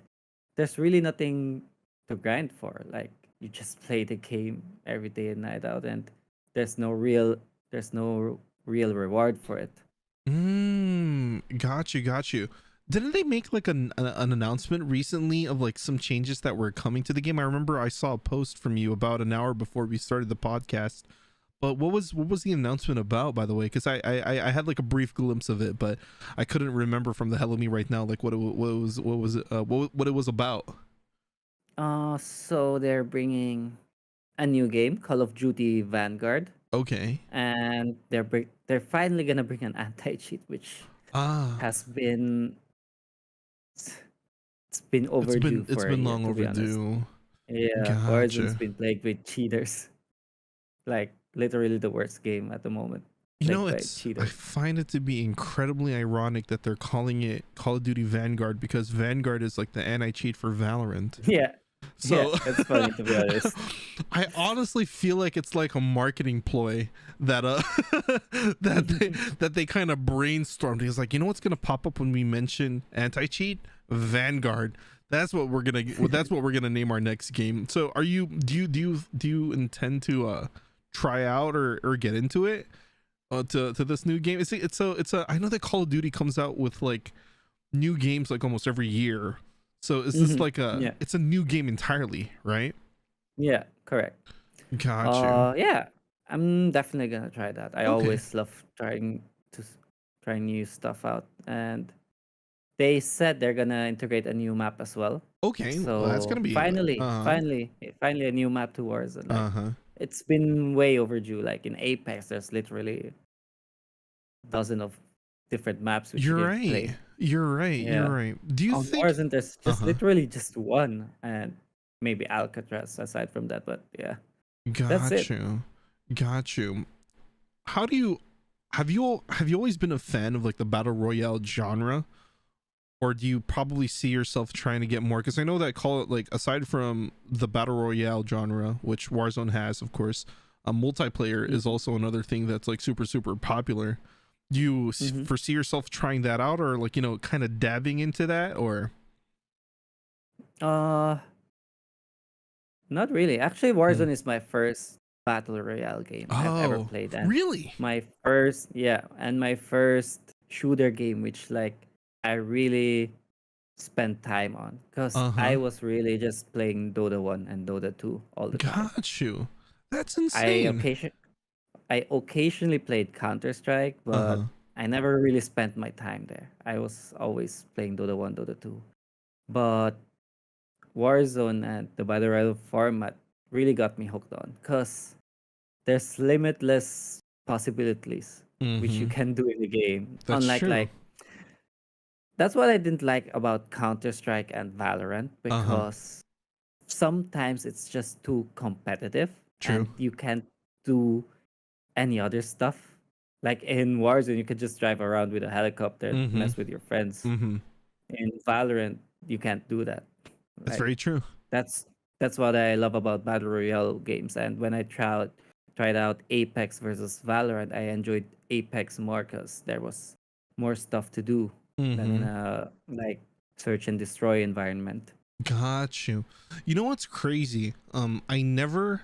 there's really nothing to grind for. Like, you just play the game every day and night out, and there's no real reward for it. Got you. Didn't they make like an announcement recently of like some changes that were coming to the game? I remember I saw a post from you about an hour before we started the podcast But what was the announcement about, by the way? Because I had like a brief glimpse of it, but I couldn't remember from the hell of me right now, like what it was about. So they're bringing a new game, Call of Duty Vanguard, Okay. and they're finally gonna bring an anti-cheat, which Ah, has been it's been overdue it's for a been year, long to be honest. overdue. Yeah, Warzone's Gotcha. been plagued with cheaters. Like literally the worst game at the moment, You know, plagued by I cheaters. find it to be incredibly ironic that they're calling it Call of Duty Vanguard, because Vanguard is like the anti-cheat for Valorant. Yeah, yeah, So it's funny to be honest. I honestly feel like it's like a marketing ploy that that they kind of brainstormed. He's like, you know what's gonna pop up when we mention anti-cheat? Vanguard. That's what we're gonna name our next game. So do you intend to try out or get into it to this new game? It's a I know that Call of Duty comes out with like new games like almost every year. So is this like Yeah, it's a new game entirely, right? yeah, correct. Got you. Yeah, I'm definitely gonna try that. I Okay. always love trying new stuff out, and they said they're gonna integrate a new map as well. Okay. Well, that's So gonna be finally a new map to Warzone. Like uh-huh. it's been way overdue. Like in Apex, there's literally dozen of different maps which you You're can right. play. You're right. You're Yeah. right. Do you On think Warzone, there's just uh-huh. literally just one, and maybe Alcatraz aside from that. But yeah, that's Got it. you. Got you. How do you have you always been a fan of like the battle royale genre? Or do you probably see yourself trying to get more? Because I know that call it like aside from the battle royale genre, which Warzone has, of course, multiplayer is Mhm. also another thing that's like super popular. Do you Mhm. foresee yourself trying that out, or like kind of dabbing into that, or? Uh, Not really. Actually, Hmm. Warzone is my first battle royale game I've ever Oh, played, and really? my first shooter game, which like I really spent time on, because I Uh-huh. was really just playing Dota 1 and Dota 2 all the time. Got you. That's I insane. occasion I occasionally played Counter Strike, but Uh-huh. I never really spent my time there. I was always playing Dota 1, Dota 2. But Warzone and the Battle Royale format really got me hooked on, because there's limitless possibilities which you Mm-hmm. can do in the game. That's Unlike true. like that's what I didn't like about Counter Strike and Valorant, Uh-huh. because sometimes it's just too competitive True. and you can't do any other stuff. Like in Warzone, you can just drive around with a helicopter and Mm-hmm. mess with your friends. Mm-hmm. In Valorant, you can't do that. That's Like very true. that's that's what I love about battle royale games. And when I tried out Apex versus Valorant, I enjoyed Apex more because there was more stuff to do than in Mm-hmm. a like search and destroy environment. Got you. You know what's crazy? I never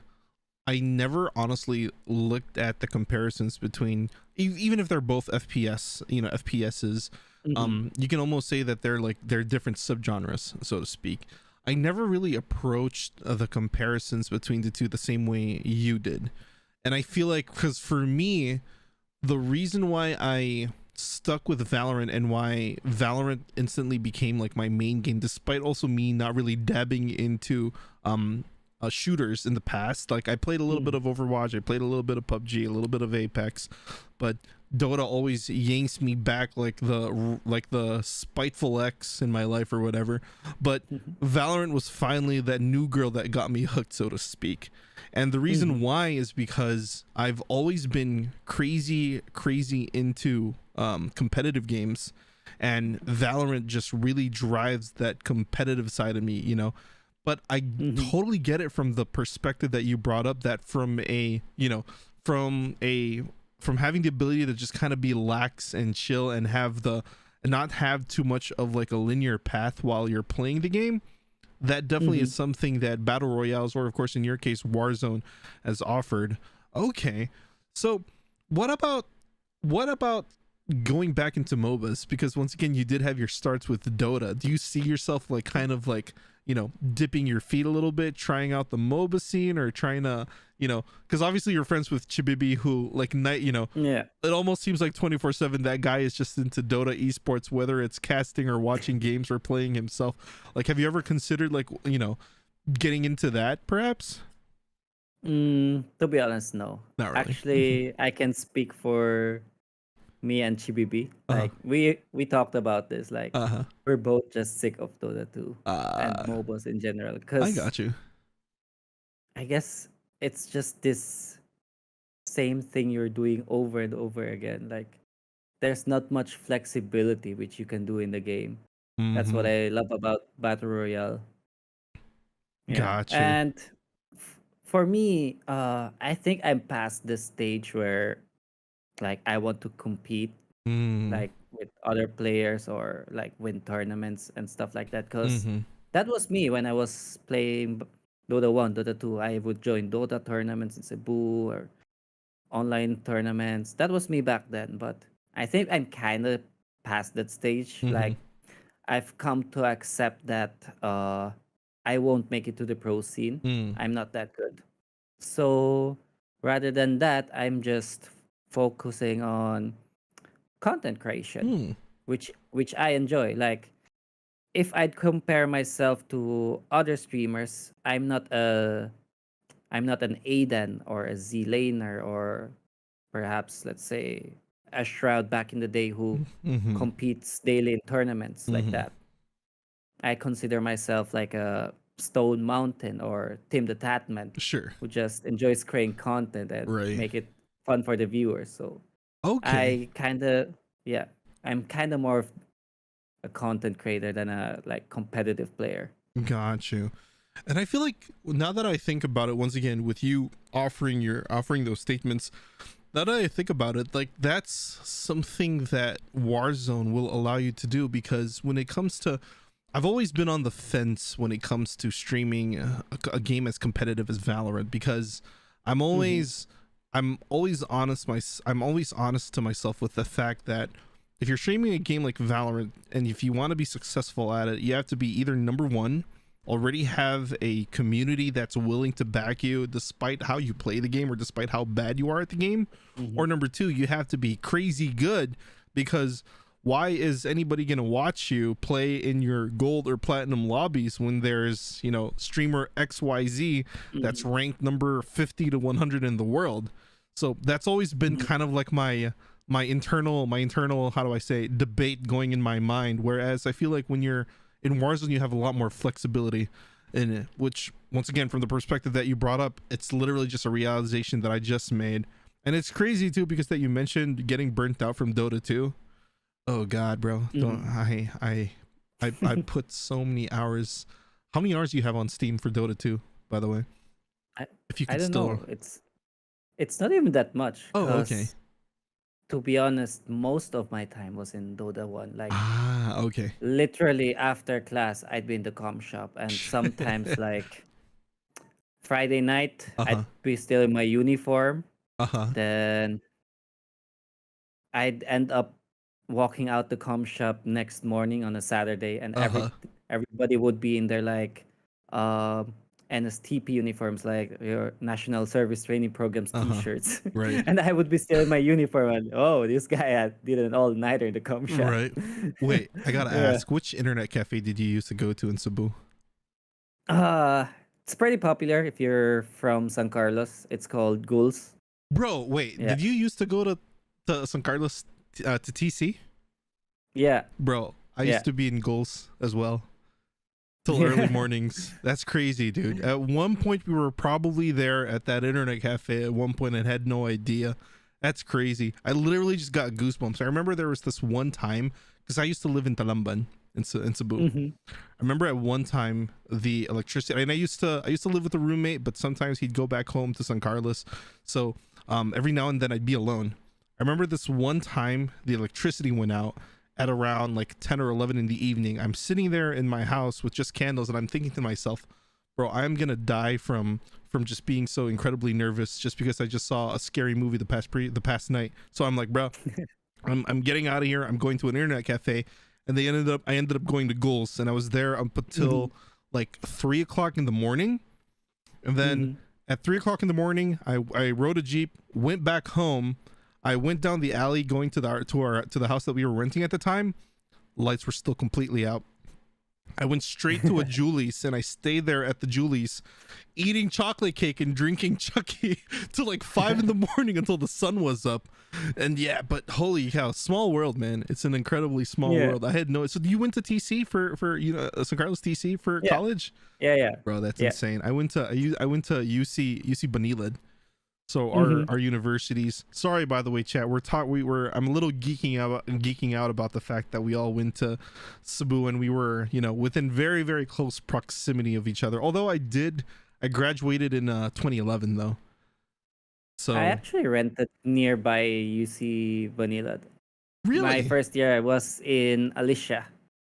honestly looked at the comparisons between even if they're both FPS, FPSs. Hmm. You can almost say that they're different subgenres, so to speak. I never really approached the comparisons between the two the same way you did, and I feel like because for me, the reason why I stuck with Valorant and why Valorant instantly became like my main game, despite also me not really dabbing into shooters in the past. Like I played a little bit Hmm. of Overwatch, I played a little bit of PUBG, a little bit of Apex, but Dota always yanks me back like the spiteful ex in my life or whatever. But Valorant was finally that new girl that got me hooked, so to speak. And the reason Hmm. why is because I've always been crazy into competitive games, and Valorant just really drives that competitive side of me. But I Hmm. totally get it from the perspective that you brought up, that from a from having the ability to just kind of be lax and chill and not have too much of like a linear path while you're playing the game. That definitely Hmm. is something that battle royales, or of course in your case Warzone, has offered. Okay, so what about going back into MOBAs? Because once again, you did have your starts with Dota. Do you see yourself like kind of like dipping your feet a little bit, trying out the MOBA scene, or trying to, because obviously you're friends with Chibibi, who like Yeah. it almost seems like 24/7 that guy is just into Dota esports, whether it's casting or watching games or playing himself. Like, have you ever considered like, getting into that perhaps? To be honest, no. Not really. Actually, I can speak for me and Chibibi. Uh-huh. Like we talked about this. Like we're both just sick of Dota 2 and MOBAs in general. I Because got you. I guess it's just this same thing you're doing over and over again. Like there's not much flexibility which you can do in the game. That's what Mhm. I love about Battle Royale. Yeah. Got you. And for me, I think I'm past the stage where like I want to compete Mm. like with other players or like win tournaments and stuff like that. Because Mhm. that was me when I was playing Dota 1, Dota 2. I would join Dota tournaments in Cebu or online tournaments. That was me back then. But I think I'm kind of past that stage. Like Mhm. I've come to accept that I won't make it to the pro scene. Mm. I'm not that good. So rather than that, I'm just focusing on content creation, Mm. which I enjoy. Like if I'd compare myself to other streamers, I'm not an Aiden or a Z laner or perhaps let's say a Shroud back in the day who Mhm. competes daily in tournaments like Mhm. that. I consider myself like a Stone Mountain or Tim the Tatman Sure. who just enjoys creating content and Right. make it fun for the viewers. So Okay. I kind of yeah, I'm kind of more of a content creator than a like competitive player. Got you. And I feel like now that I think about it, once again, with you offering those statements, now that I think about it, like that's something that Warzone will allow you to do, because when it comes to, I've always been on the fence when it comes to streaming a game as competitive as Valorant, because I'm Mm-hmm. always I'm always honest to myself with the fact that if you're streaming a game like Valorant, and if you want to be successful at it, you have to be either number one, already have a community that's willing to back you despite how you play the game or despite how bad you are at the game, Mm-hmm. or number two, you have to be crazy good, because why is anybody going to watch you play in your gold or platinum lobbies when there's, streamer XYZ that's Mm-hmm. ranked number 50 to 100 in the world? So that's always been Mm-hmm. kind of like my internal, how do I say, debate going in my mind. Whereas I feel like when you're in Warzone, you have a lot more flexibility in it, which once again, from the perspective that you brought up, it's literally just a realization that I just made. And it's crazy too, because that you mentioned getting burnt out from Dota 2. Oh God, bro. Don't Mm-hmm. I put so many hours. How many hours do you have on Steam for Dota 2, by the way? I If you I could don't still. know. It's not even that much Oh, okay. because to be honest, most of my time was in Dota 1. Like Ah, okay. literally after class, I'd be in the com shop and sometimes like Friday night, I'd Uh-huh. be still in my uniform. Uh-huh. Then I'd end up walking out the com shop next morning on a Saturday, and Uh-huh. everybody would be in their like um NSTP uniforms, like your National Service Training Programs Uh-huh. T-shirts, Right. and I would be still in my uniform. And oh, this guy did an all nighter in the com shop. Right. Wait, I gotta Yeah. ask, which internet cafe did you used to go to in Cebu? Uh it's pretty popular if you're from San Carlos. It's called Ghouls. Bro, wait, Yeah. did you used to go to San Carlos, to TC? Yeah. Bro, I Yeah. used to be in goals as well till early mornings. That's crazy, dude. At one point, we were probably there at that internet cafe at one point and had no idea. That's crazy. I literally just got goosebumps. I remember there was this one time, because I used to live in Talamban in Cebu. Hmm. I remember at one time the electricity, and I used to live with a roommate, but sometimes he'd go back home to San Carlos. So every now and then I'd be alone. I remember this one time the electricity went out at around like 10 or 11 in the evening. I'm sitting there in my house with just candles, and I'm thinking to myself, bro, I'm gonna die from just being so incredibly nervous just because I just saw a scary movie the past night. So I'm like, bro, I'm getting out of here. I'm going to an internet cafe, and I ended up going to Goals, and I was there up Hmm. until like 3 o'clock in the morning, and then at 3 o'clock in the morning, I rode a Jeep, went back home. I went down the alley going to the house that we were renting at the time. Lights were still completely out. I went straight to a Julie's and I stayed there at the Julie's eating chocolate cake and drinking Chucky till like 5 in the morning until the sun was up. And yeah, but holy cow, small world, man. It's an incredibly small world. I had no. So you went to TC for San Carlos TC for college? Yeah. Bro, that's insane. I went to UC Banilad. So our universities. Sorry, by the way, chat. I'm a little geeking out about the fact that we all went to Cebu and we were, within very, very close proximity of each other. Although I graduated in 2011 though. So I actually rented nearby UC Vanilla. Really? My first year I was in Alicia.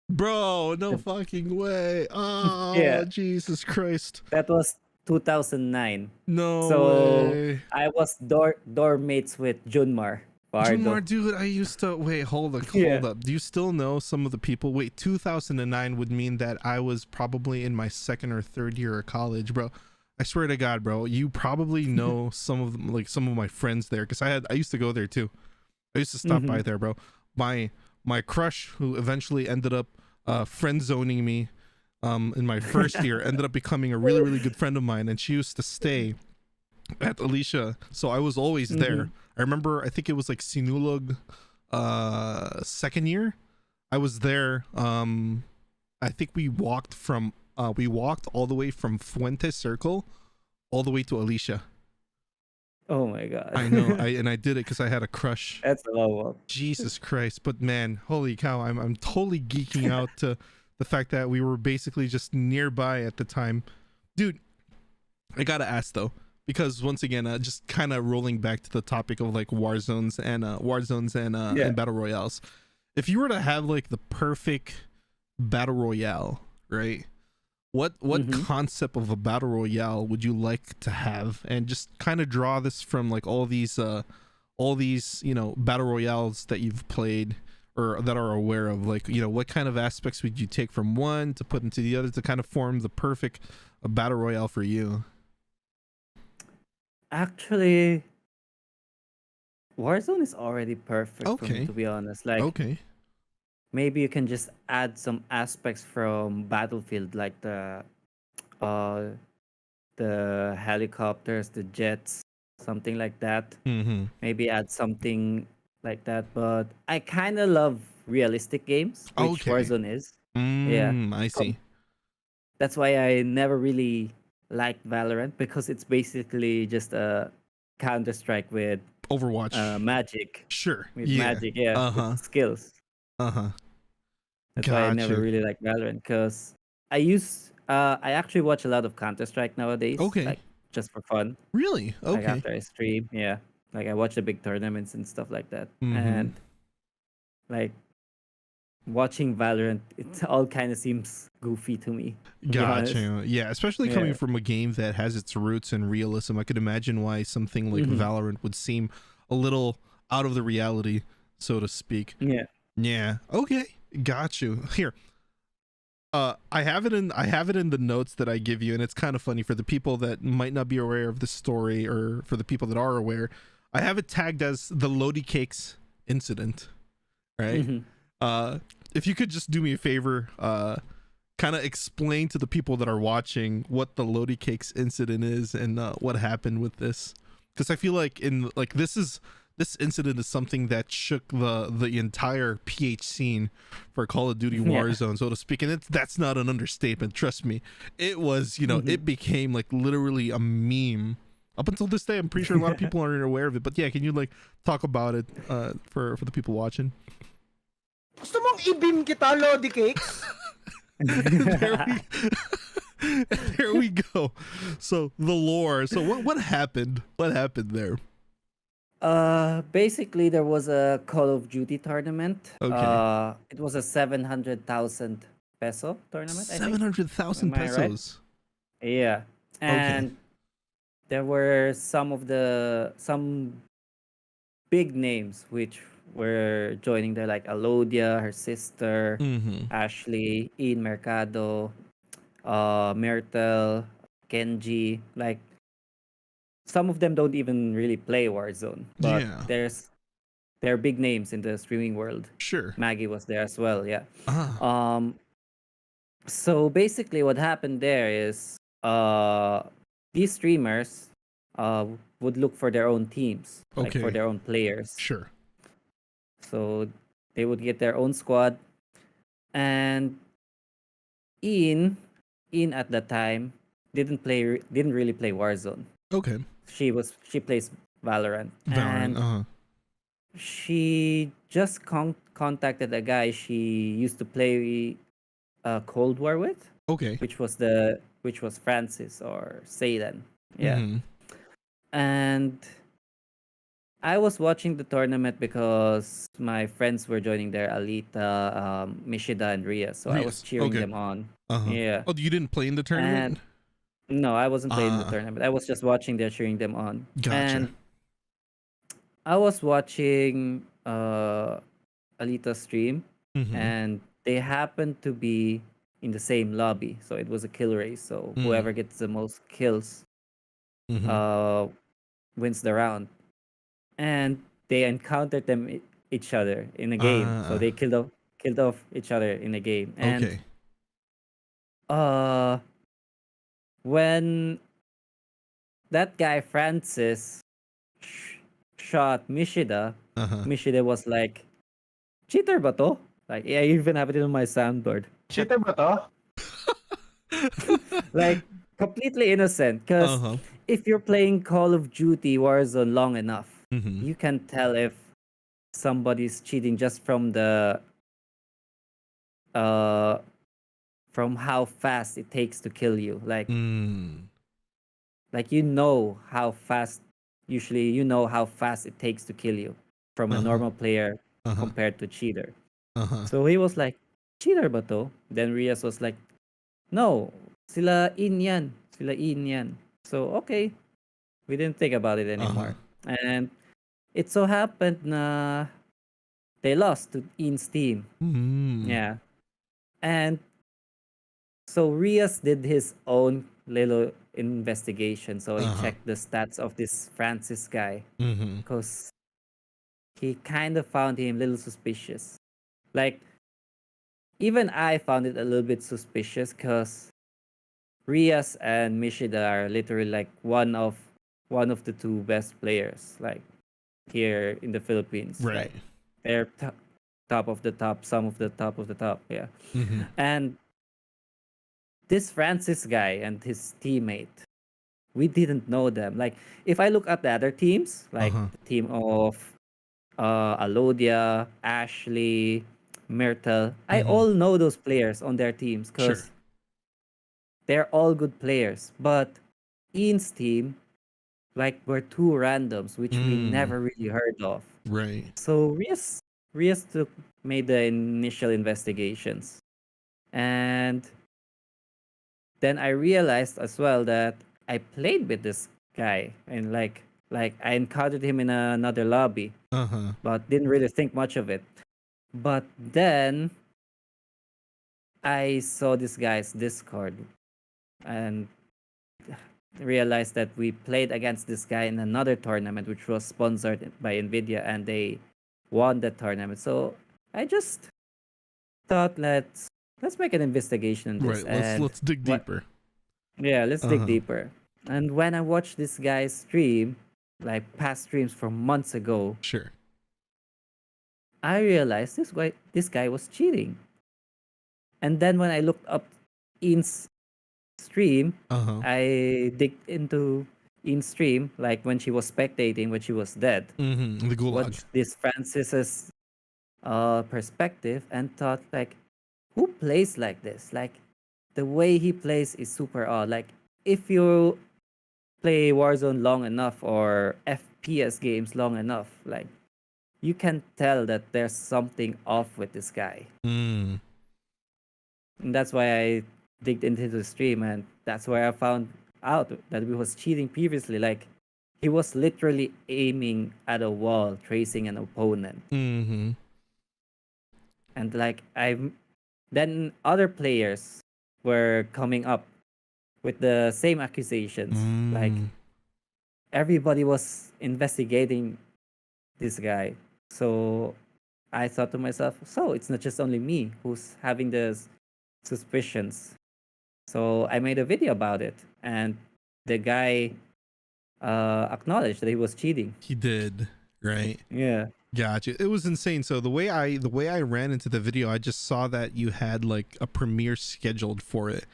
Bro, no fucking way. Oh, Jesus Christ. That was 2009. No So way. I was dorm mates with Junmar. Junmar, dude, I used to hold up. Do you still know some of the people? Wait, 2009 would mean that I was probably in my second or third year of college, bro. I swear to God, bro, you probably know some of them, like some of my friends there, because I used to go there too. I used to stop by there, bro. My crush, who eventually ended up friend zoning me in my first year, ended up becoming a really, really good friend of mine, and she used to stay at Alicia, so I was always there. I remember, I think it was like Sinulog second year. I was there. I think we walked all the way from Fuentes Circle all the way to Alicia. Oh my God. I know. I did it because I had a crush. That's a long walk. Jesus Christ. But man, holy cow, I'm totally geeking out to the fact that we were basically just nearby at the time. Dude, I gotta ask though, because once again, just kind of rolling back to the topic of like Warzones and battle royales. If you were to have like the perfect battle royale, right? What concept of a battle royale would you like to have? And just kind of draw this from like all these battle royales that you've played or that are aware of, like, what kind of aspects would you take from one to put into the other to kind of form the perfect battle royale for you? Actually, Warzone is already perfect for me, to be honest. Like, maybe you can just add some aspects from Battlefield, like the helicopters, the jets, something like that. Maybe add something like that. But I kind of love realistic games, which Warzone is. I see. That's why I never really liked Valorant, because it's basically just a Counter-Strike with Overwatch magic. Sure. With magic, with skills. That's why I never really liked Valorant, because I actually watch a lot of Counter-Strike nowadays. Like, just for fun. Really? Okay. Like after I stream, like I watch the big tournaments and stuff like that. And like watching Valorant, it all kind of seems goofy to me. Gotcha. Yeah, especially coming from a game that has its roots in realism. I could imagine why something like Valorant would seem a little out of the reality, so to speak. Yeah. Okay. Got you. Here. I have it in the notes that I give you, and it's kind of funny for the people that might not be aware of the story, or for the people that are aware. I have it tagged as the Lodi Cakes incident, right? If you could just do me a favor, kind of explain to the people that are watching what the Lodi Cakes incident is and what happened with this, because I feel like this incident is something that shook the entire PH scene for Call of Duty Warzone, so to speak, and that's not an understatement. Trust me, it was. It became like literally a meme. Up until this day, I'm pretty sure a lot of people aren't aware of it. But yeah, can you like talk about it for the people watching? Gusto mong i-beam kita, Lodi Cakes? There we go. So the lore. So what happened? What happened there? Basically there was a Call of Duty tournament. It was a 700,000 peso tournament. 700,000 pesos. Right? Yeah. And there were some big names which were joining there, like Alodia, her sister, Ashley, Ian Mercado, Myrtle, Kenji. Like some of them don't even really play Warzone, but Yeah. they're big names in the streaming world. Sure. Maggie was there as well. Yeah. Ah. So basically, what happened there is these streamers would look for their own teams, like for Okay. their own players. Sure. So they would get their own squad, and Ian, Ian at the time didn't really play Warzone. Okay. She plays Valorant, Valorant. and she just contacted a guy she used to play Cold War with, Okay. which was Francis or Satan. Yeah. Mhm. And I was watching the tournament because my friends were joining there, Alita, Mishida, and Ria. So I was Rias. cheering Okay. them on. Uh-huh. Yeah. Oh, you didn't play in the tournament? No, I wasn't playing the Ah. tournament. I was just watching there, cheering them on. Gotcha. And I was watching Alita's stream, Mhm. and they happened to be in the same lobby. So it was a kill race. So Mm. whoever gets the most kills Mhm. wins the round. And they encountered each other in a game. So they killed off each other in a game. And Okay. when that guy Francis shot Mishida, Uh-huh. Mishida was like, cheater ba to? Like, I even have it on my soundboard. Cheater ba to? Like, completely innocent. Because Uh-huh. if you're playing Call of Duty Warzone long enough, Mhm. you can tell if somebody's cheating just from the from how fast it takes to kill you. Like you know how fast it takes to kill you from a Uh-huh. normal player Uh-huh. compared to cheater. Uh-huh. So he was like, cheater ba to? Then Rias was like, no, sila in yan. Sila in yan. So okay, we didn't think about it anymore. And it so happened na they lost to In's team. Yeah. And so Rias did his own little investigation. So he checked the stats of this Francis guy. Because he kind of found him a little suspicious. Like, even I found it a little bit suspicious because Rias and Mishida are literally like one of the two best players, like here in the Philippines. Right. Like, they're top of the top, some of the top of the top. Yeah. And this Francis guy and his teammate, we didn't know them. Like, if I look at the other teams, like the team of Alodia, Ashley, Myrtle, I all know those players on their teams because they're all good players. But Ian's team, like, were two randoms, which we never really heard of. Right. So Rias made the initial investigations. And then I realized as well that I played with this guy, and like I encountered him in another lobby, but didn't really think much of it. But then I saw this guy's Discord and realized that we played against this guy in another tournament, which was sponsored by Nvidia, and they won the tournament. So I just thought, let's make an investigation on this. Right. Let's dig deeper. Let's dig deeper. And when I watched this guy's stream, like past streams from months ago, Sure. I realized this guy was cheating. And then when I looked up Ian's stream, I digged into Ian's stream, like when she was spectating, when she was dead. The gulag. Watched this Francis's perspective and thought, like, who plays like this? Like, the way he plays is super odd. Like, if you play Warzone long enough or FPS games long enough, like, you can tell that there's something off with this guy. And that's why I digged into the stream, and that's where I found out that he was cheating previously. Like, he was literally aiming at a wall, tracing an opponent. And like, then other players were coming up with the same accusations. Like Mm. everybody was investigating this guy. So I thought to myself, so it's not just only me who's having the suspicions. So I made a video about it, and the guy acknowledged that he was cheating. He did, right? Yeah. Gotcha. It was insane. So the way I ran into the video, I just saw that you had like a premiere scheduled for it,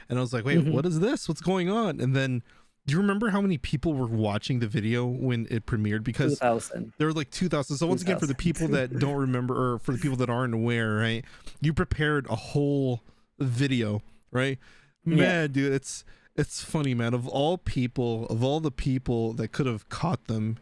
and I was like, wait, what is this? What's going on? And then, do you remember how many people were watching the video when it premiered? Because 2000. there were like 2,000. So once again, for the people that don't remember, or for the people that aren't aware, right? You prepared a whole video, right? Man, dude, it's funny, man. Of all the people that could have caught them,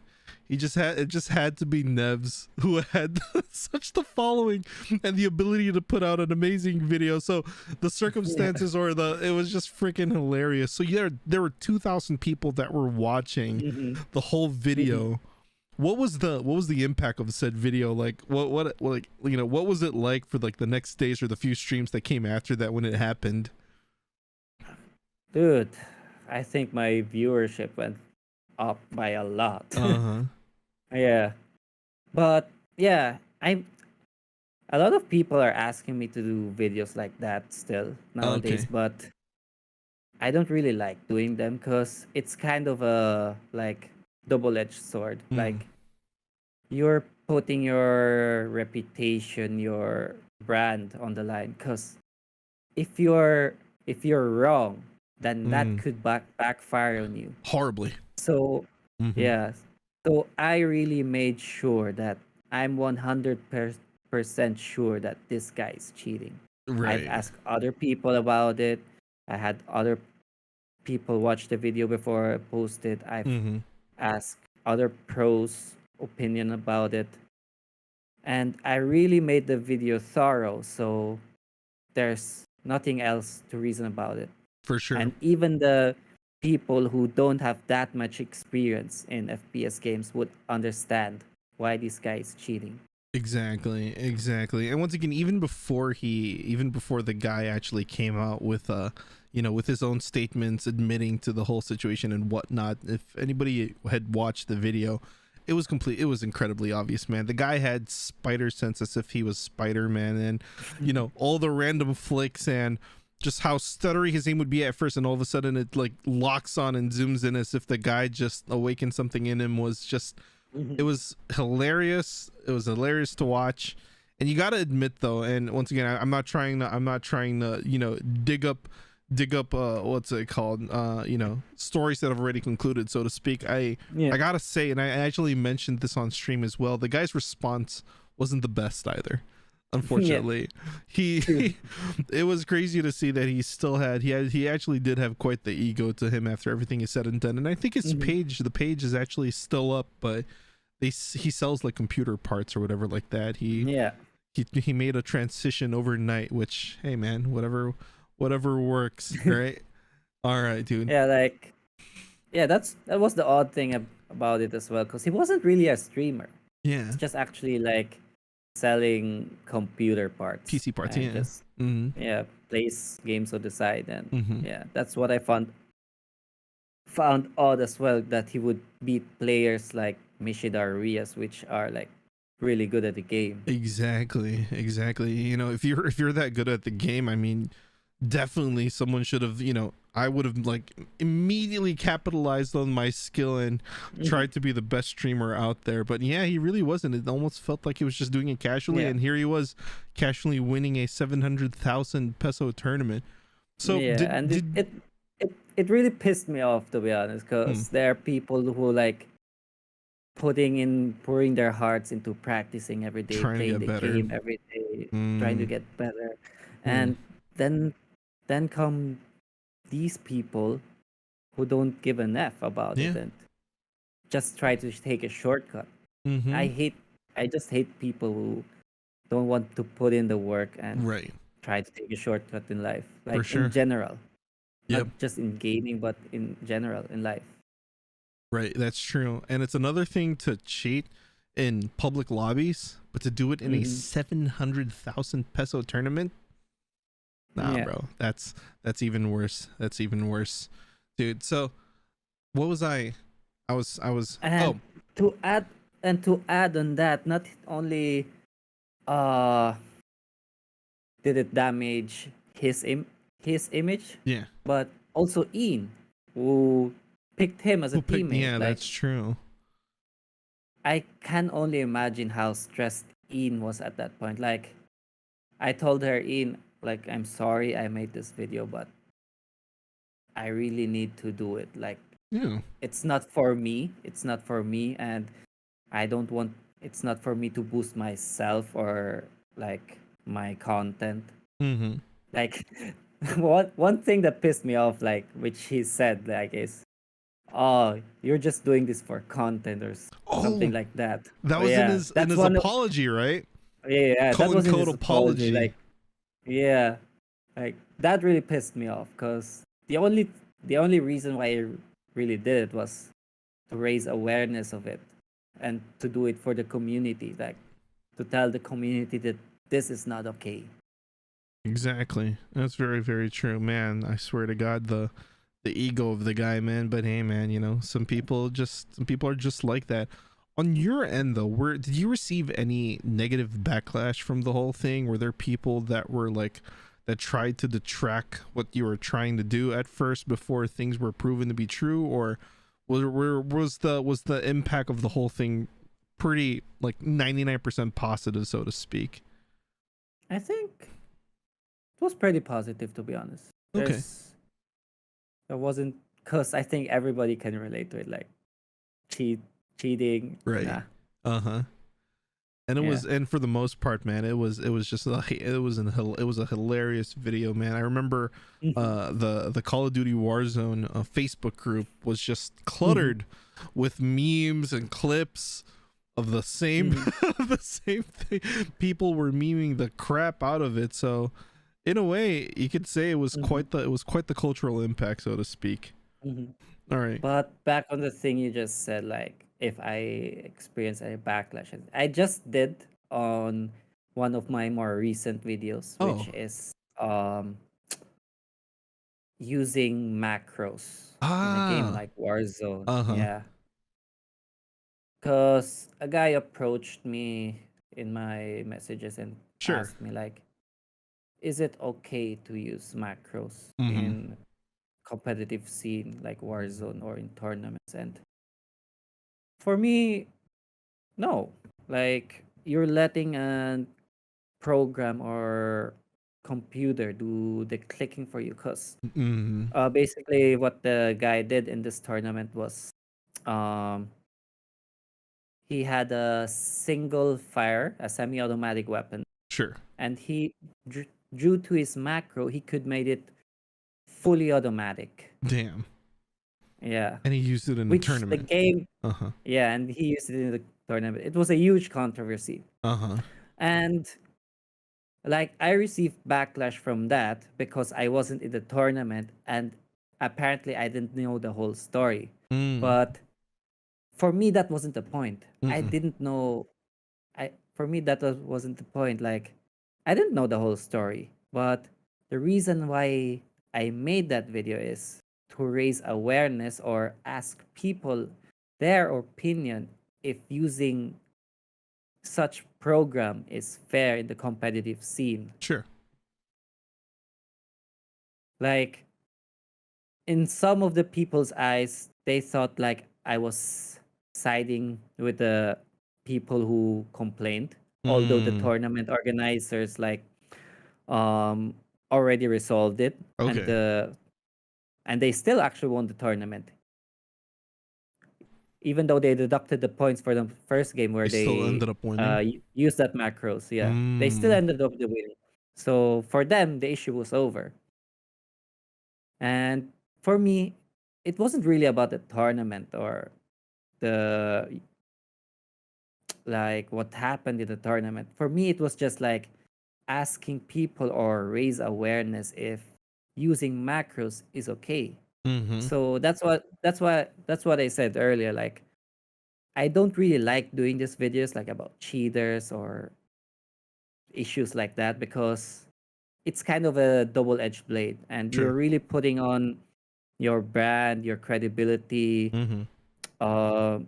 it just had to be Nevz, who had such the following and the ability to put out an amazing video. So the circumstances it was just freaking hilarious. So yeah, there were 2,000 people that were watching the whole video. What was the impact of said video? Like what like, you know, what was it like for like the next days or the few streams that came after that when it happened? Dude, I think my viewership went up by a lot. Uh-huh. Yeah. But yeah, a lot of people are asking me to do videos like that still nowadays, Okay. but I don't really like doing them because it's kind of a like double-edged sword. Like you're putting your reputation, your brand on the line. Because if you're wrong, then that could backfire on you. Horribly. So yeah, so I really made sure that I'm 100% sure that this guy is cheating. Right. I've asked other people about it. I had other people watch the video before I posted. I've asked other pros opinion about it. And I really made the video thorough, so there's nothing else to reason about it. For sure. And even the people who don't have that much experience in FPS games would understand why this guy is cheating. Exactly. And once again, even before the guy actually came out with you know, with his own statements admitting to the whole situation and whatnot, if anybody had watched the video, it was incredibly obvious, man. The guy had spider sense as if he was Spider-Man, and you know, all the random flicks and just how stuttery his aim would be at first, and all of a sudden it like locks on and zooms in as if the guy just awakened something in him. Was just it was hilarious. It was hilarious to watch. And you got to admit though, and once again, I'm not trying to you know, dig up what's it called, you know, stories that have already concluded, so to speak. I gotta say, and I actually mentioned this on stream as well, the guy's response wasn't the best either, unfortunately. It was crazy to see that he actually did have quite the ego to him after everything is said and done. And I think his the page is actually still up, but he sells like computer parts or whatever like that. He made a transition overnight, which, hey man, whatever works, right? All right, dude. That was the odd thing about it as well, because he wasn't really a streamer. Yeah, it's just actually like selling computer parts, PC parts. and Yeah, just plays games on the side. And that's what I found odd as well, that he would beat players like Mishidar Rias, which are like really good at the game. Exactly. You know, if you're that good at the game, I mean, definitely someone should have, you know, I would have like immediately capitalized on my skill and tried to be the best streamer out there. But yeah, he really wasn't. It almost felt like he was just doing it casually, and here he was casually winning a 700,000 peso tournament. So it really pissed me off, to be honest, because there are people who like pouring their hearts into practicing every day, playing the game every day, trying to get better. And then come these people who don't give an F about it and just try to take a shortcut. I just hate people who don't want to put in the work and try to take a shortcut in life, like in general. Not just in gaming, but in general in life. Right, that's true. And it's another thing to cheat in public lobbies, but to do it in a 700,000 peso tournament, Nah, Yeah. bro. That's even worse. That's even worse. Dude, so what was I was And oh, to add to add on that, not only uh did it damage his image, yeah. but also Ian, who picked him as a Who picked teammate. yeah, Like, that's true. I can only imagine how stressed Ian was at that point. Like, I told her, Ian, like, I'm sorry I made this video, but I really need to do it. Like, Yeah. it's not for me. It's not for me, and I don't want. It's not for me to boost myself or like my content. Mm-hmm. Like, one thing that pissed me off, like, which he said, like, is, "Oh, you're just doing this for content or something Oh, like that." that Oh was yeah, in that's his one of apology, right? yeah, that Code was in code his apology. apology. Like, yeah, like that really pissed me off because the only reason why I really did it was to raise awareness of it and to do it for the community, like to tell the community that this is not okay. Exactly. That's very, very true. Man, I swear to God, the ego of the guy, man. But hey, man, you know, some people are just like that. On your end though, where did you receive any negative backlash from the whole thing? Were there people that were like that tried to detract what you were trying to do at first before things were proven to be true, or was the impact of the whole thing pretty like 99% positive, so to speak? I think it was pretty positive, to be honest. Okay. There wasn't, because I think everybody can relate to it, like cheat cheating. Right. Nah, Uh-huh. And it yeah. was, and for the most part, man, it was just like it was a hilarious video, man. I remember Mhm, the Call of Duty Warzone Facebook group was just mhm, cluttered with memes and clips of the same mhm, the same thing. People were memeing the crap out of it. So in a way, you could say mhm, it was quite the cultural impact, so to speak. mhm. All right. But back on the thing you just said, like if I experience a backlash, I just did on one of my more recent videos, which Oh. is using macros in a game Ah. like Warzone. Uh-huh. Yeah, because a guy approached me in my messages and Sure. asked me like, is it okay to use macros Mm-hmm. in competitive scene like Warzone or in tournaments? And for me, no. Like, you're letting a program or computer do the clicking for you, because Mm-hmm. basically what the guy did in this tournament was, um he had a single fire, a semi-automatic weapon, Sure. and due to his macro, he could made it fully automatic. Damn. Yeah, And he used it in a which the tournament. game, Uh-huh. yeah, and he used it in the tournament. It was a huge controversy, Uh-huh. and like I received backlash from that because I wasn't in the tournament, and apparently I didn't know the whole story. Mm. But for me, that wasn't the point. I Mm-mm. didn't know. I For me that wasn't the point. Like, I didn't know the whole story, but the reason why I made that video is to raise awareness or ask people their opinion if using such program is fair in the competitive scene. Sure. Like, in some of the people's eyes, they thought like I was siding with the people who complained, although the Mm. tournament organizers like um already resolved it, and Okay. they still actually won the tournament, even though they deducted the points for the first game where They still they ended up winning. used that macros. Yeah, they still Mm. ended up the winning. So for them, the issue was over. And for me, it wasn't really about the tournament or the like what happened in the tournament. For me, it was just like asking people or raise awareness if using macros is okay. Mm-hmm. So that's what I said earlier. Like, I don't really like doing these videos like about cheaters or issues like that, because it's kind of a double-edged blade, and you're True. really putting on your brand, your credibility, Mm-hmm. uh,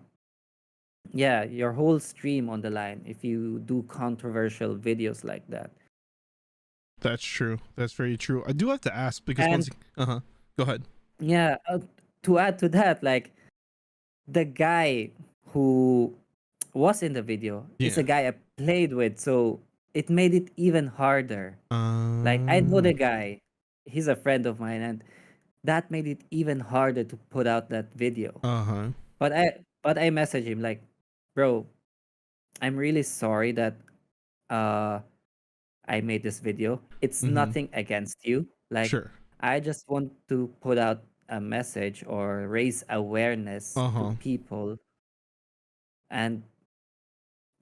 yeah, your whole stream on the line if you do controversial videos like that. That's true. That's very true. I do have to ask because And uh-huh. Go ahead. yeah, to add to that, like the guy who was in the video is Yeah. a guy I played with, so it made it even harder. Like I know Uh, the guy, he's a friend of mine, and that made it even harder to put out that video. uh-huh. But I messaged him like, bro, I'm really sorry that uh I made this video. It's Mm-hmm. nothing against you. Like Sure. I just want to put out a message or raise awareness to Uh-huh. people, and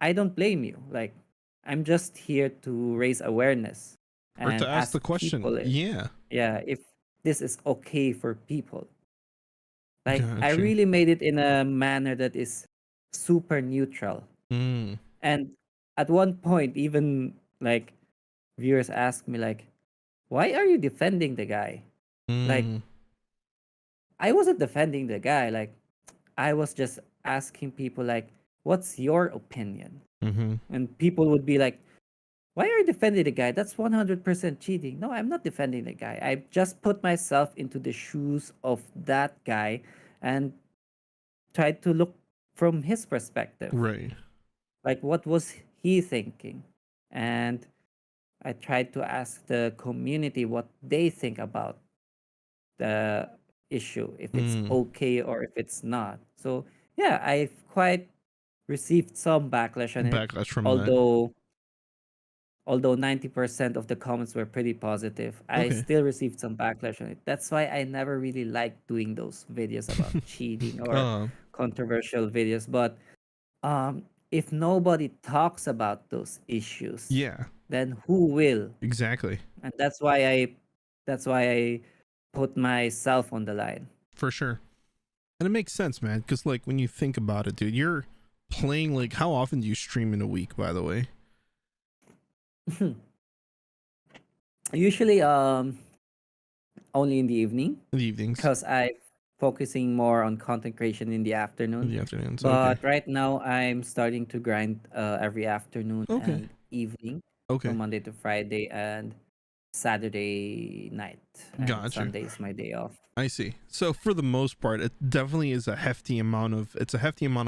I don't blame you. Like I'm just here to raise awareness Or to and ask the ask question. people, Yeah. yeah, if this is okay for people. Like I Gotcha. really made it in a manner that is super neutral. Mm. And at one point, even like viewers ask me like, why are you defending the guy? Like Mm. I wasn't defending the guy. Like I was just asking people like, what's your opinion? Mm-hmm. And people would be like, why are you defending the guy? That's 100% cheating. No, I'm not defending the guy. I just put myself into the shoes of that guy and tried to look from his perspective. Right. Like what was he thinking? And I tried to ask the community what they think about the issue, if it's Mm. okay or if it's not. So yeah, I've quite received some backlash on it, Backlash from that. although 90% of the comments were pretty positive. I Okay. still received some backlash on it. That's why I never really liked doing those videos about cheating or uh controversial videos. But if nobody talks about those issues, yeah, then who will? exactly. And that's why I put myself on the line. For sure. And it makes sense, man, because like when you think about it, dude, you're playing like how often do you stream in a week, by the way? Usually only in the evening, In the evenings. because I'm focusing more on content creation in the In afternoon. the afternoons. Okay. But right now I'm starting to grind every afternoon Okay. and evening, Okay. from Monday to Friday and Saturday night, and Gotcha. Sunday is my day off. I see. So for the most part, it definitely is a hefty amount of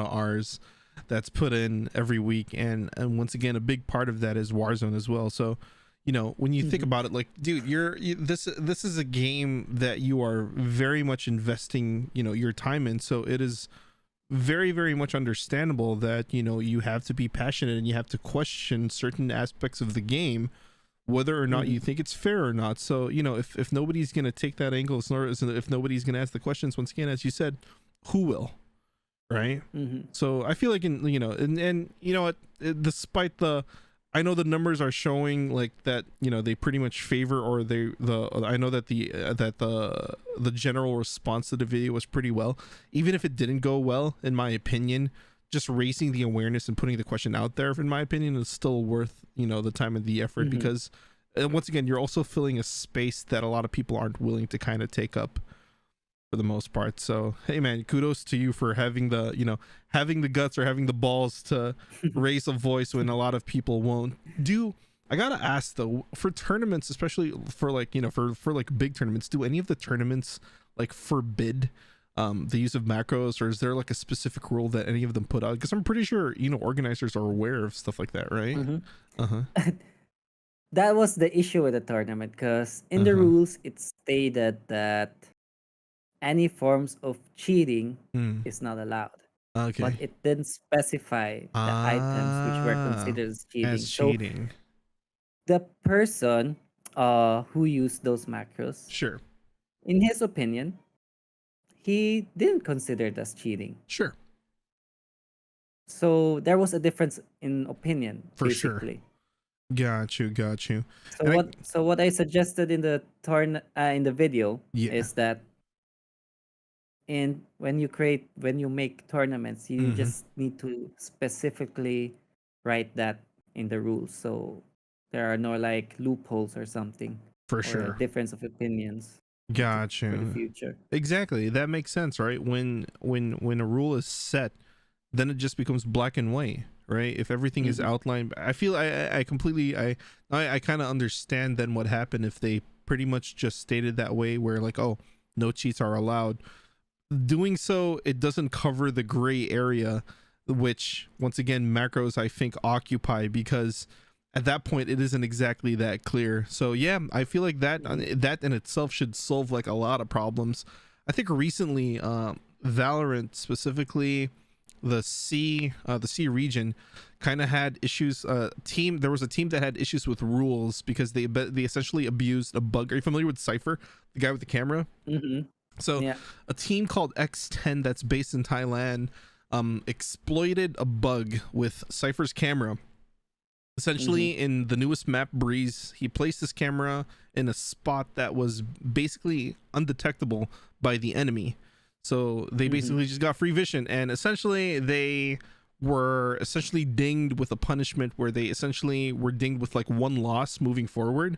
hours that's put in every week, and once again, a big part of that is Warzone as well. So, you know, when you think Mhm. about it, like, dude, this is a game that you are very much investing, you know, your time in. So it is very, very much understandable that, you know, you have to be passionate and you have to question certain aspects of the game, whether or not you Mhm. think it's fair or not. So, you know, if nobody's going to take that angle, if nobody's going to ask the questions, once again, as you said, who will? Right. Mhm. So I feel like, and you know what, despite I know the numbers are showing like that, you know, they pretty much favor, or I know that the general response to the video was pretty well, even if it didn't go well, in my opinion. Just raising the awareness and putting the question out there, in my opinion, is still worth, you know, the time and the effort, Mhm. because once again, you're also filling a space that a lot of people aren't willing to kind of take up for the most part. So hey man, kudos to you for having the, you know, having the guts or having the balls to raise a voice when a lot of people won't. I gotta ask though, for tournaments, especially for like, you know, for like big tournaments, do any of the tournaments like forbid the use of macros, or is there like a specific rule that any of them put out? Because I'm pretty sure, you know, organizers are aware of stuff like that, right? Mhm. Uh-huh. That was the issue with the tournament, because in the Uh-huh. rules it stated that any forms of cheating Mm. is not allowed, but Okay. it didn't specify the items which were Ah, considered as as cheating. So cheating. the person who used those macros, Sure. in his opinion, he didn't consider it as cheating. Sure. So there was a difference in opinion, For sure. basically. Got you. So And what I suggested in the in the video yeah. is that when you make tournaments, you Mm-hmm. just need to specifically write that in the rules. So there are no like loopholes or something, For or a sure. difference of opinions for the Gotcha. future. Exactly. That makes sense, right? When a rule is set, then it just becomes black and white, right? If everything is Mm-hmm. outlined, I feel I completely I kind of understand then what happened if they pretty much just stated that way, where like, oh, no cheats are allowed. Doing so, it doesn't cover the gray area, which once again macros I think occupy, because at that point it isn't exactly that clear. So yeah, I feel like that in itself should solve like a lot of problems. I think recently Valorant, specifically the C region, kind of had issues. There was a team that had issues with rules because they essentially abused a bug. Are you familiar with Cypher, the guy with the camera? Mm-hmm. So Yeah. a team called X10 that's based in Thailand exploited a bug with Cypher's camera. Mm-hmm. Essentially, in the newest map, Breeze, he placed his camera in a spot that was basically undetectable by the enemy. So they Mm-hmm. basically just got free vision, and essentially they were essentially dinged with a punishment where they essentially were dinged with like one loss moving forward.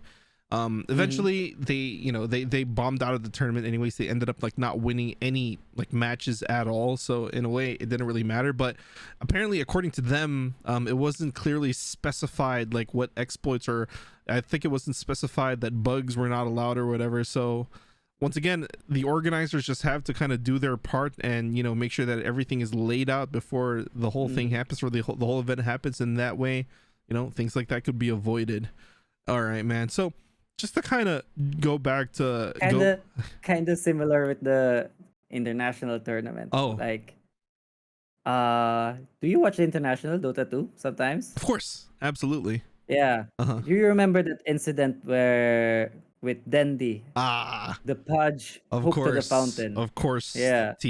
Mm-hmm. Eventually they bombed out of the tournament anyways. They ended up like not winning any like matches at all, so in a way it didn't really matter. But apparently, according to them, it wasn't clearly specified like what exploits, or I think it wasn't specified that bugs were not allowed or whatever. So once again, the organizers just have to kind of do their part and make sure that everything is laid out before the whole thing Mm-hmm. happens, or the whole event happens, and that way things like that could be avoided. All right, man. So just to kind of go back to kind go. of kind of similar with the international tournament. Oh, Like, do you watch the international Dota 2 sometimes? of course, absolutely. Yeah. Uh-huh. Do you remember that incident where with Dendi, Ah, the Pudge of hooked to the course, fountain? of course. Yeah, that's a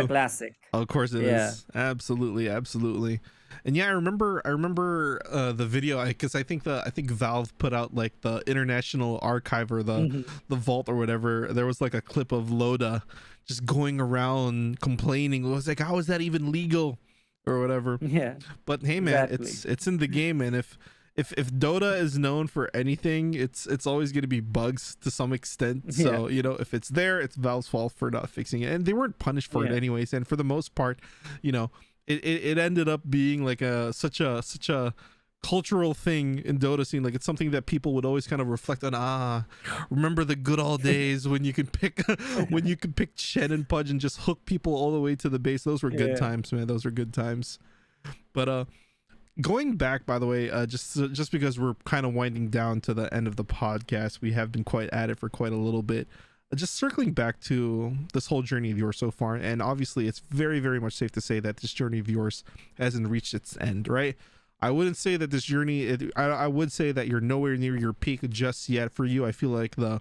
TI2. classic. Of course it Yeah. is. Absolutely, absolutely. And yeah, I remember the video, because I think Valve put out like the international archive, or Mhm. the vault or whatever. There was like a clip of Loda just going around complaining. It was like, how is that even legal or whatever? Yeah, But hey man, exactly. it's in the game, and if Dota is known for anything, it's always going to be bugs to some extent. Yeah. So if it's there, it's Valve's fault for not fixing it, and they weren't punished for it Yeah. anyways. And for the most part, you know it ended up being like such a cultural thing in Dota scene. Like, it's something that people would always kind of reflect on. Remember the good old days when you could pick when you could pick Shen and Pudge and just hook people all the way to the base. Those were good Yeah. times, man. Those were good times. But going back, by the way, just because we're kind of winding down to the end of the podcast, we have been quite at it for quite a little bit. Just circling back to this whole journey of yours so far, and obviously it's very, very much safe to say that this journey of yours hasn't reached its end, right? I wouldn't say that this journey. I would say that you're nowhere near your peak just yet. For you, I feel like the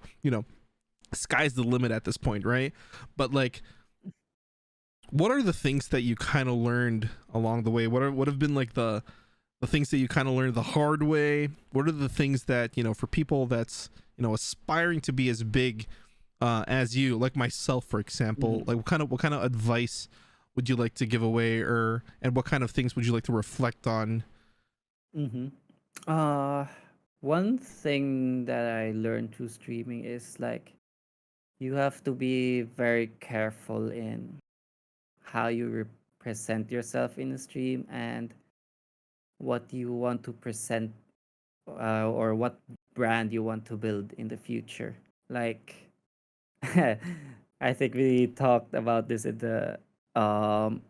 sky's the limit at this point, right? But like, what are the things that you kind of learned along the way? What have been like the things that you kind of learned the hard way? What are the things that for people that's aspiring to be as big as you, like myself, for example? Mhm. Like, what kind of advice would you like to give away, and what kind of things would you like to reflect on? Mhm. Uh, One thing that I learned through streaming is like you have to be very careful in how you present yourself in a stream and what you want to present, or what brand you want to build in the future. Like, I think we talked about this in the um,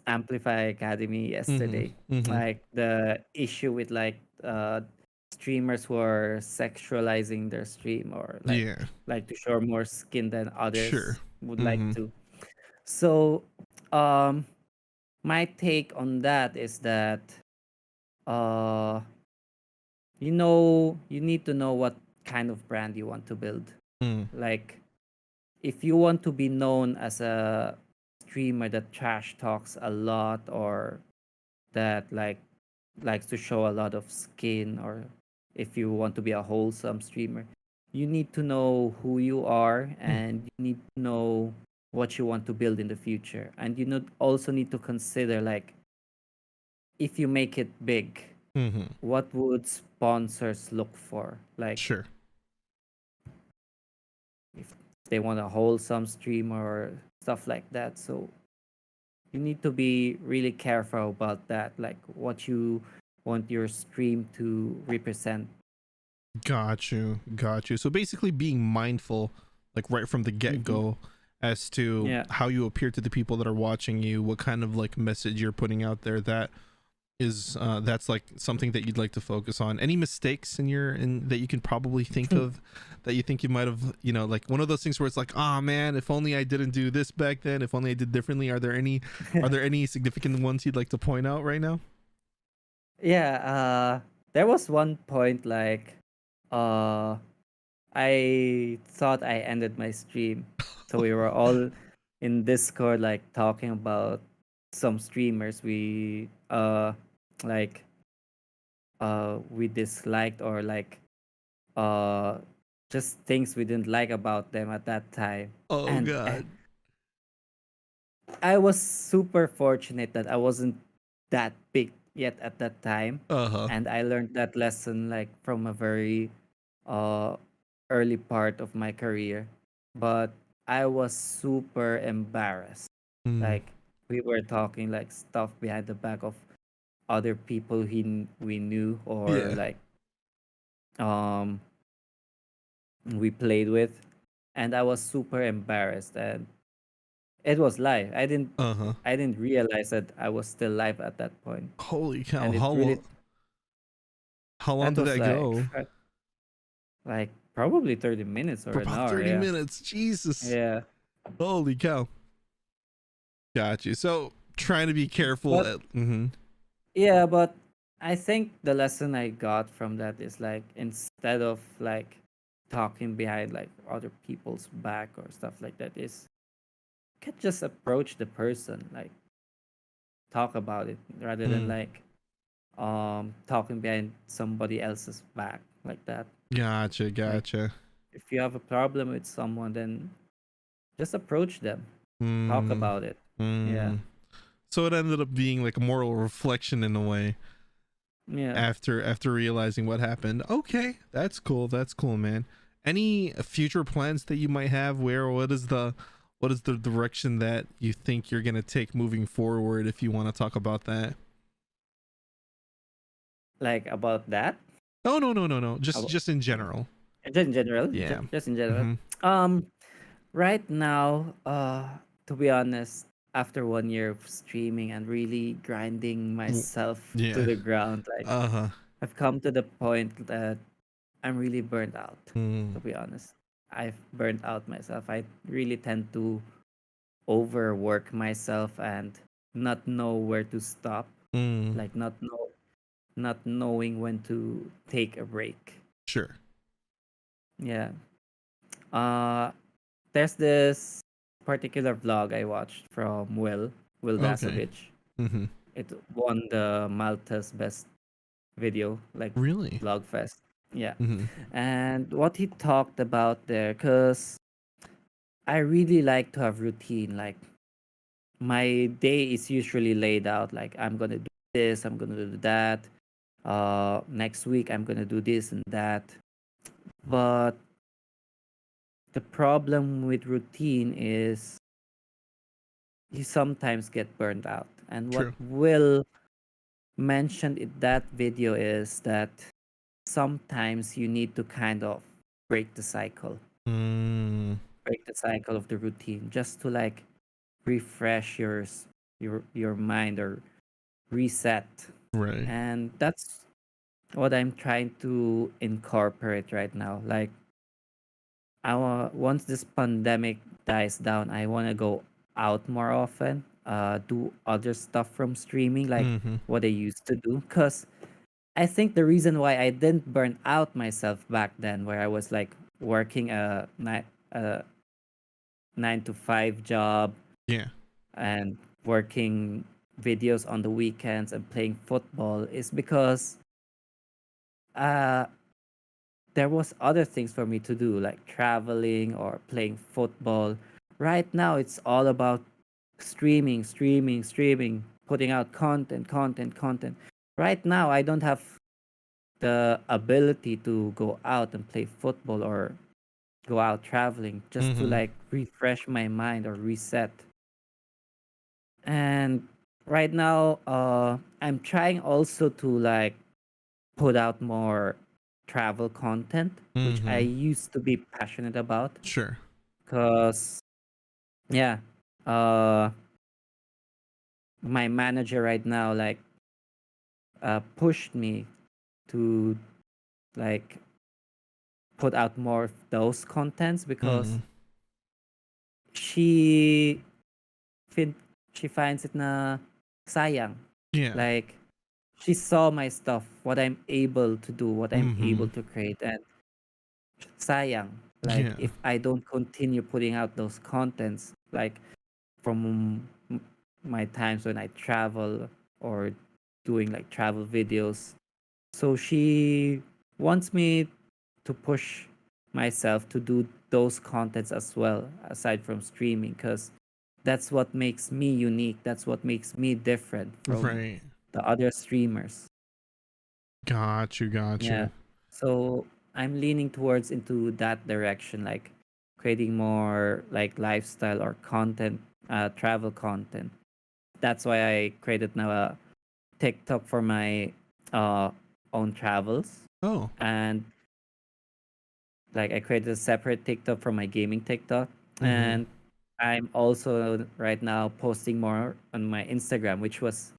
Amplify Academy Mm-hmm. yesterday. Mm-hmm. Like the issue with like streamers who are sexualizing their stream, or Yeah. like to show more skin than Sure. others would like Mm-hmm. to. So, um, my take on that is that uh, you need to know what kind of brand you want to build. Mm. Like, if you want to be known as a streamer that trash talks a lot, or that likes to show a lot of skin, or if you want to be a wholesome streamer, you need to know who you are, Mm. and you need to know what you want to build in the future. And also need to consider, like, if you make it big, Mm-hmm. what would sponsors look for? Like Sure. if they want a wholesome stream or stuff like that. So you need to be really careful about that, like what you want your stream to represent. Got you. Got you. So basically being mindful, like right from the get Hmm. go, as to Yeah. how you appear to the people that are watching you, what kind of like message you're putting out there, that is that's like something that you'd like to focus on. Any mistakes in your in that you can probably think of, that you think you might have, like one of those things where it's like, oh man, if only I didn't do this back then, if only I did differently. Are there any significant ones you'd like to point out right now? Yeah, there was one point like uh I thought I ended my stream. So we were all in Discord like talking about some streamers like we disliked, or like uh just things we didn't like about them at that time. Oh And god. I was super fortunate that I wasn't that big yet at that time, Uh-huh. and I learned that lesson like from a very uh early part of my career. But I was super embarrassed. Mm. Like we were talking like stuff behind the back of other people we knew, or Yeah. like um we played with, and I was super embarrassed. And it was live. Uh-huh. I didn't realize that I was still live at that point. Holy cow. And it how really long how long that did was that go? like probably 30 minutes For or an about hour, 30 yeah. minutes. Jesus. Yeah. Holy cow. Got you. So trying to be careful But at mm-hmm. yeah, but I think the lesson I got from that is like instead of like talking behind like other people's back or stuff like that, is you can just approach the person, like talk about it rather than Mm. like talking behind somebody else's back like that. Gotcha, Like gotcha. if you have a problem with someone, then just approach them, talk Mm, about it. Yeah. mm. So it ended up being like a moral reflection in a way, Yeah. after realizing what happened. Okay, that's cool. That's cool, man. Any future plans that you might have? What is the direction that you think you're gonna take moving forward? If you want to talk about that. Like about that. Oh, no, no, no, no. Just Abo- just in general. Just in general. Yeah. Just in general. Mm-hmm. Um, right now, to be honest, after 1 year of streaming and really grinding myself to Yeah. the ground, like Uh-huh. I've come to the point that I'm really burnt out. Mm, To be honest, I've burnt out myself. I really tend to overwork myself and not know where to stop, mm. like not knowing when to take a break. Sure. Yeah. Uh there's this particular vlog I watched from Will Okay. Dasovich. Mm-hmm. It won the Malta's best video, like Really? vlog fest. Yeah. Mm-hmm. And what he talked about there, cuz I really like to have routine. Like my day is usually laid out, like I'm going to do this, I'm going to do that. Next week I'm going to do this and that. But the problem with routine is you sometimes get burned out. And what True. Will mentioned in that video is that sometimes you need to kind of break the cycle, Mm, break the cycle of the routine, just to like refresh your mind, or reset. right. And that's what I'm trying to incorporate right now. Like once this pandemic dies down, I want to go out more often, do other stuff from streaming, like Mm-hmm. what I used to do. Because I think the reason why I didn't burn out myself back then, where I was like working a 9 to 5 job Yeah. and working videos on the weekends and playing football, is because uh, there was other things for me to do, like traveling or playing football. Right now it's all about streaming, putting out content. right now I don't have the ability to go out and play football or go out traveling just to Mm-hmm. like refresh my mind or reset. And right now, I'm trying also to like put out more travel content, which I Mm-hmm. used to be passionate about. Sure. Cause yeah, uh, my manager right now like pushed me to like put out more of those contents because Mm-hmm. she fin she finds it na sayang. Yeah. Like she saw my stuff, what I'm able to do, what I'm Mm-hmm. able to create, and sayang. Like Yeah. if I don't continue putting out those contents, like from my times when I travel or doing like travel videos. So she wants me to push myself to do those contents as well, aside from streaming, because that's what makes me unique. That's what makes me different from Right. the other streamers. Got you. Got Yeah. you. So I'm leaning towards into that direction, like creating more like lifestyle or content, travel content. That's why I created now a TikTok for my uh, own travels, Oh. and like I created a separate TikTok for my gaming TikTok, Mm-hmm. and I'm also right now posting more on my Instagram, which was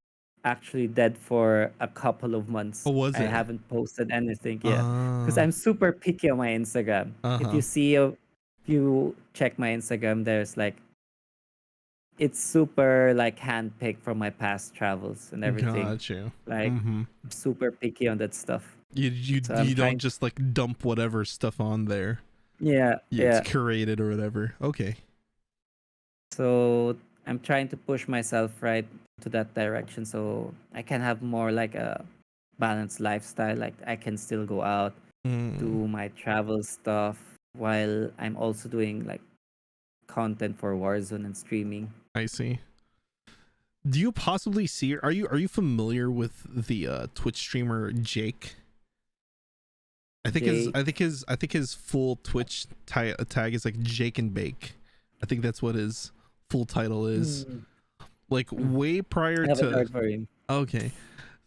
actually dead for a couple of months. What was I it? haven't posted anything yet because Uh. I'm super picky on my Instagram. If Uh-huh. you see, if you check my Instagram, there's like it's super like handpicked from my past travels and everything. Got you. Like Mm-hmm. I'm super picky on that stuff. You you So I'm you don't trying. just like dump whatever stuff on there. Yeah, It's yeah. curated or whatever. Okay. So I'm trying to push myself right to that direction so I can have more like a balanced lifestyle. Like I can still go out, Mm, do my travel stuff while I'm also doing like content for Warzone and streaming. I see. Do you possibly see? Are you familiar with the Twitch streamer Jake? Jake. I think his full Twitch tag is like Jake and Bake. I think that's what his full title is. Mm, Like mm. way I prior haven't to heard for him. okay,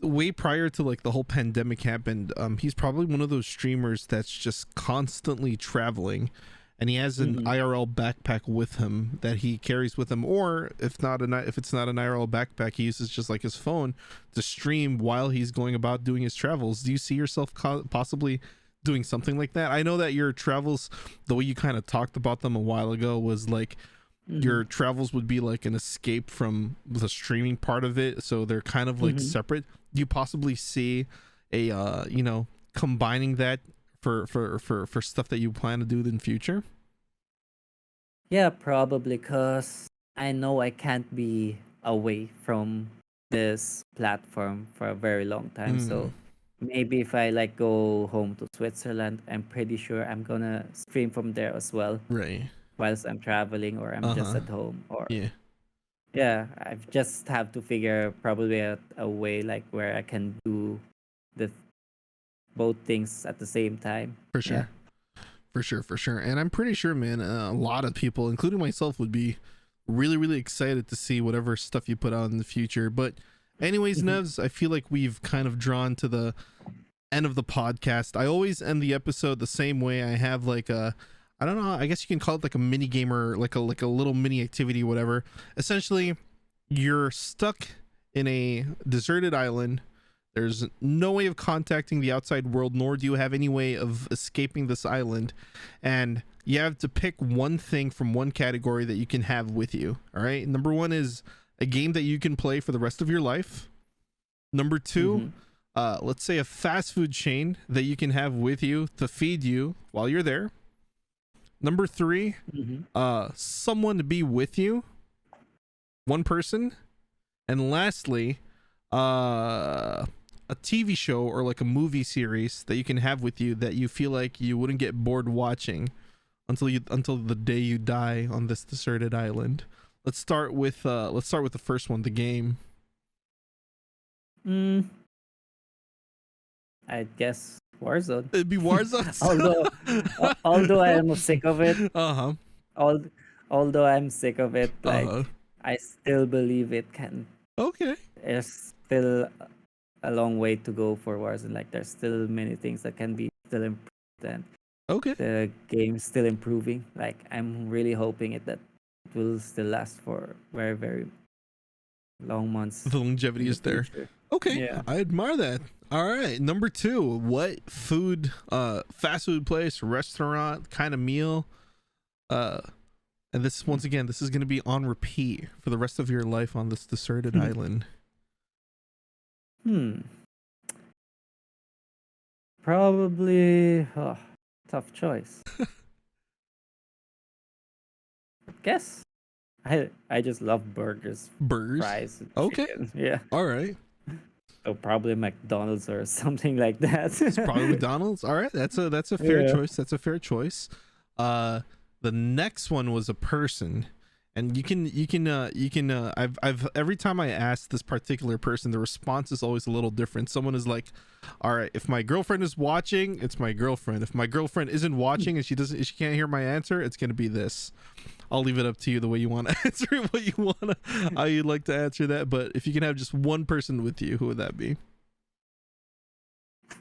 way prior to like the whole pandemic happened. He's probably one of those streamers that's just constantly traveling, and he has an Mm-hmm. IRL backpack with him that he carries with him, or if it's not an IRL backpack, he uses just like his phone to stream while he's going about doing his travels. Do you see yourself possibly doing something like that? I know that your travels, the way you kind of talked about them a while ago, was like Mm-hmm. your travels would be like an escape from the streaming part of it, so they're kind of like Mm-hmm. separate. Do you possibly see a combining that for stuff that you plan to do in future? Yeah, probably because I know I can't be away from this platform for a very long time. Mm, So maybe if I like go home to Switzerland, I'm pretty sure I'm gonna stream from there as well right. whilst I'm traveling or I'm just Uh-huh. at home. Or Yeah, yeah, I just have to figure probably a way like where I can do the both things at the same time. for Yeah. sure. For sure. And I'm pretty sure, man, a lot of people, including myself, would be really, really excited to see whatever stuff you put out in the future. But, anyways, Mhm. Nevs, I feel like we've kind of drawn to the end of the podcast. I always end the episode the same way. I have like a, I don't know, I guess you can call it like a mini game or like a little mini activity, whatever. Essentially, you're stuck in a deserted island. There's no way of contacting the outside world, nor do you have any way of escaping this island. And you have to pick one thing from one category that you can have with you. All right. Number one is a game that you can play for the rest of your life. Number two, Mhm. let's say a fast food chain that you can have with you to feed you while you're there. Number three, Mhm. someone to be with you, one person. And lastly, a TV show or like a movie series that you can have with you that you feel like you wouldn't get bored watching until the day you die on this deserted island. Let's start with the first one, the game. Mm. I guess Warzone. It'd be Warzone. Although I am sick of it, Uh-huh. al- although I'm sick of it, like Uh-huh. I still believe it can. Okay. There's still a long way to go for Warzone. Like there's still many things that can be still improved, and Okay. the game's still improving. Like I'm really hoping it will still last for very very long months. The longevity in the is there. future. Okay. Yeah. I admire that. All right. Number 2, what food, fast food place, restaurant, kind of meal, and this once again, this is going to be on repeat for the rest of your life on this deserted island. Probably tough choice. Guess I just love burgers, Burgers. fries, and Okay. chicken. Yeah. All right. So probably McDonald's or something like that. It's probably McDonald's. All right. That's a fair Yeah. choice. That's a fair choice. The next one was a person. And you can I've every time I ask this particular person, the response is always a little different. Someone is like, all right, if my girlfriend is watching, it's my girlfriend. If my girlfriend isn't watching and she can't hear my answer, it's gonna be this. I'll leave it up to you the way you want to answer it, what you want to, how you'd like to answer that. But if you can have just one person with you, who would that be?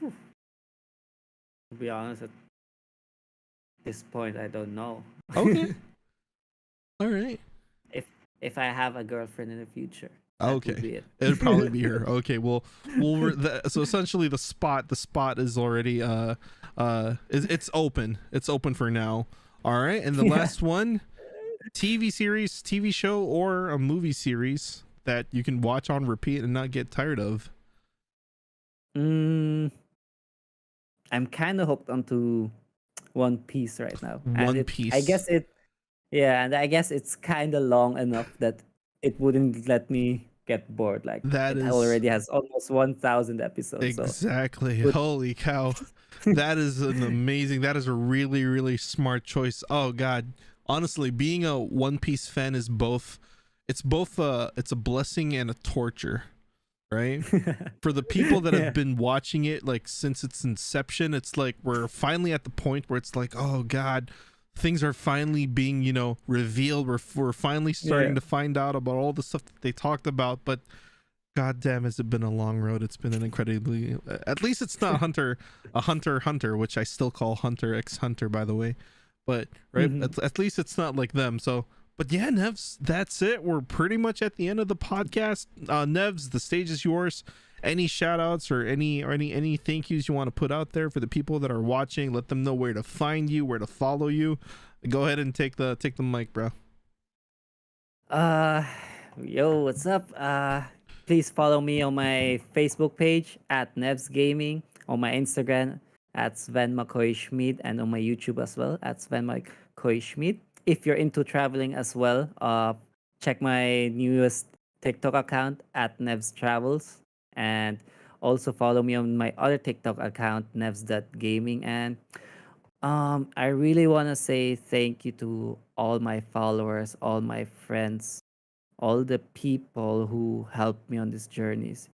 To be honest, at this point, I don't know. Okay. All right. If I have a girlfriend in the future, that would Okay. be it. It'd probably be her. Okay. Well, so essentially the spot is already it's open. It's open for now. All right. And the Yeah. last one, TV series, TV show, or a movie series that you can watch on repeat and not get tired of. I'm kind of hooked onto One Piece right now. And One I Piece. guess and I guess it's kind of long enough that it wouldn't let me get bored. Like That it is- already has almost 1,000 episodes. So Exactly. But- Holy cow. That is a really, really smart choice. Oh God. Honestly, being a One Piece fan is it's a blessing and a torture, right? For the people that Yeah. have been watching it like since its inception, it's like we're finally at the point where it's like, oh God, things are finally being, revealed. We're finally starting Yeah. to find out about all the stuff that they talked about, but God damn, has it been a long road. It's been an incredibly, at least it's not Hunter, which I still call Hunter x Hunter, by the way. But right, Mhm. at least it's not like them. So, but yeah, Nevz, that's it. We're pretty much at the end of the podcast. Nevz, the stage is yours. Any shout outs or any thank yous you want to put out there for the people that are watching? Let them know where to find you, where to follow you. Go ahead and take the mic, bro. Yo, what's up? Please follow me on my Facebook page at Nevz Gaming, on my Instagram at Sven McCoy Schmid, and on my YouTube as well at Sven McCoy Schmid. If you're into traveling as well, check my newest TikTok account at Nevz Travels, and also follow me on my other TikTok account, Nevz.gaming. And I really want to say thank you to all my followers, all my friends, all the people who helped me on these journeys.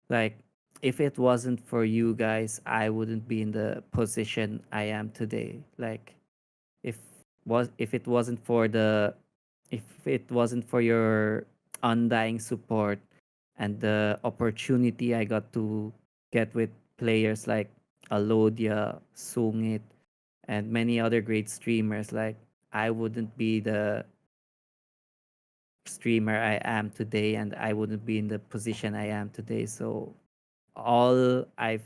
Like, if it wasn't for you guys, I wouldn't be in the position I am today. Like, if it wasn't for your undying support and the opportunity I got to get with players like Alodia, Sungit, and many other great streamers, like I wouldn't be the streamer I am today, and I wouldn't be in the position I am today. So all I've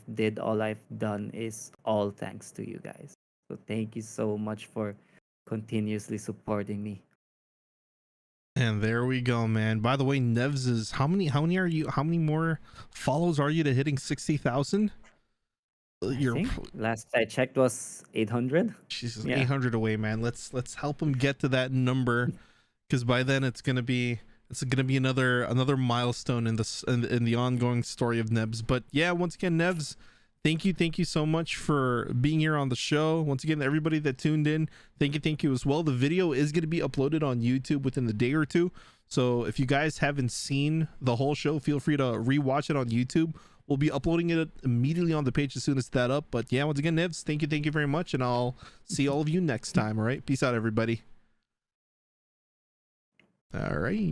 done is all thanks to you guys. So thank you so much for continuously supporting me. And there we go, man. By the way, Nevz is how many more follows are you to hitting 60,000? I think last I checked was 800. Jesus, Yeah. 800 away, man. Let's help him get to that number, because by then it's gonna be another milestone in the ongoing story of Nevz. But yeah, once again, Nevz, thank you so much for being here on the show. Once again, everybody that tuned in, thank you as well. The video is going to be uploaded on YouTube within the day or two, so if you guys haven't seen the whole show, feel free to rewatch it on YouTube We'll be uploading it immediately on the page as soon as that up. But yeah, once again, Nevz, thank you very much, and I'll see all of you next time. All right, peace out, everybody. All right.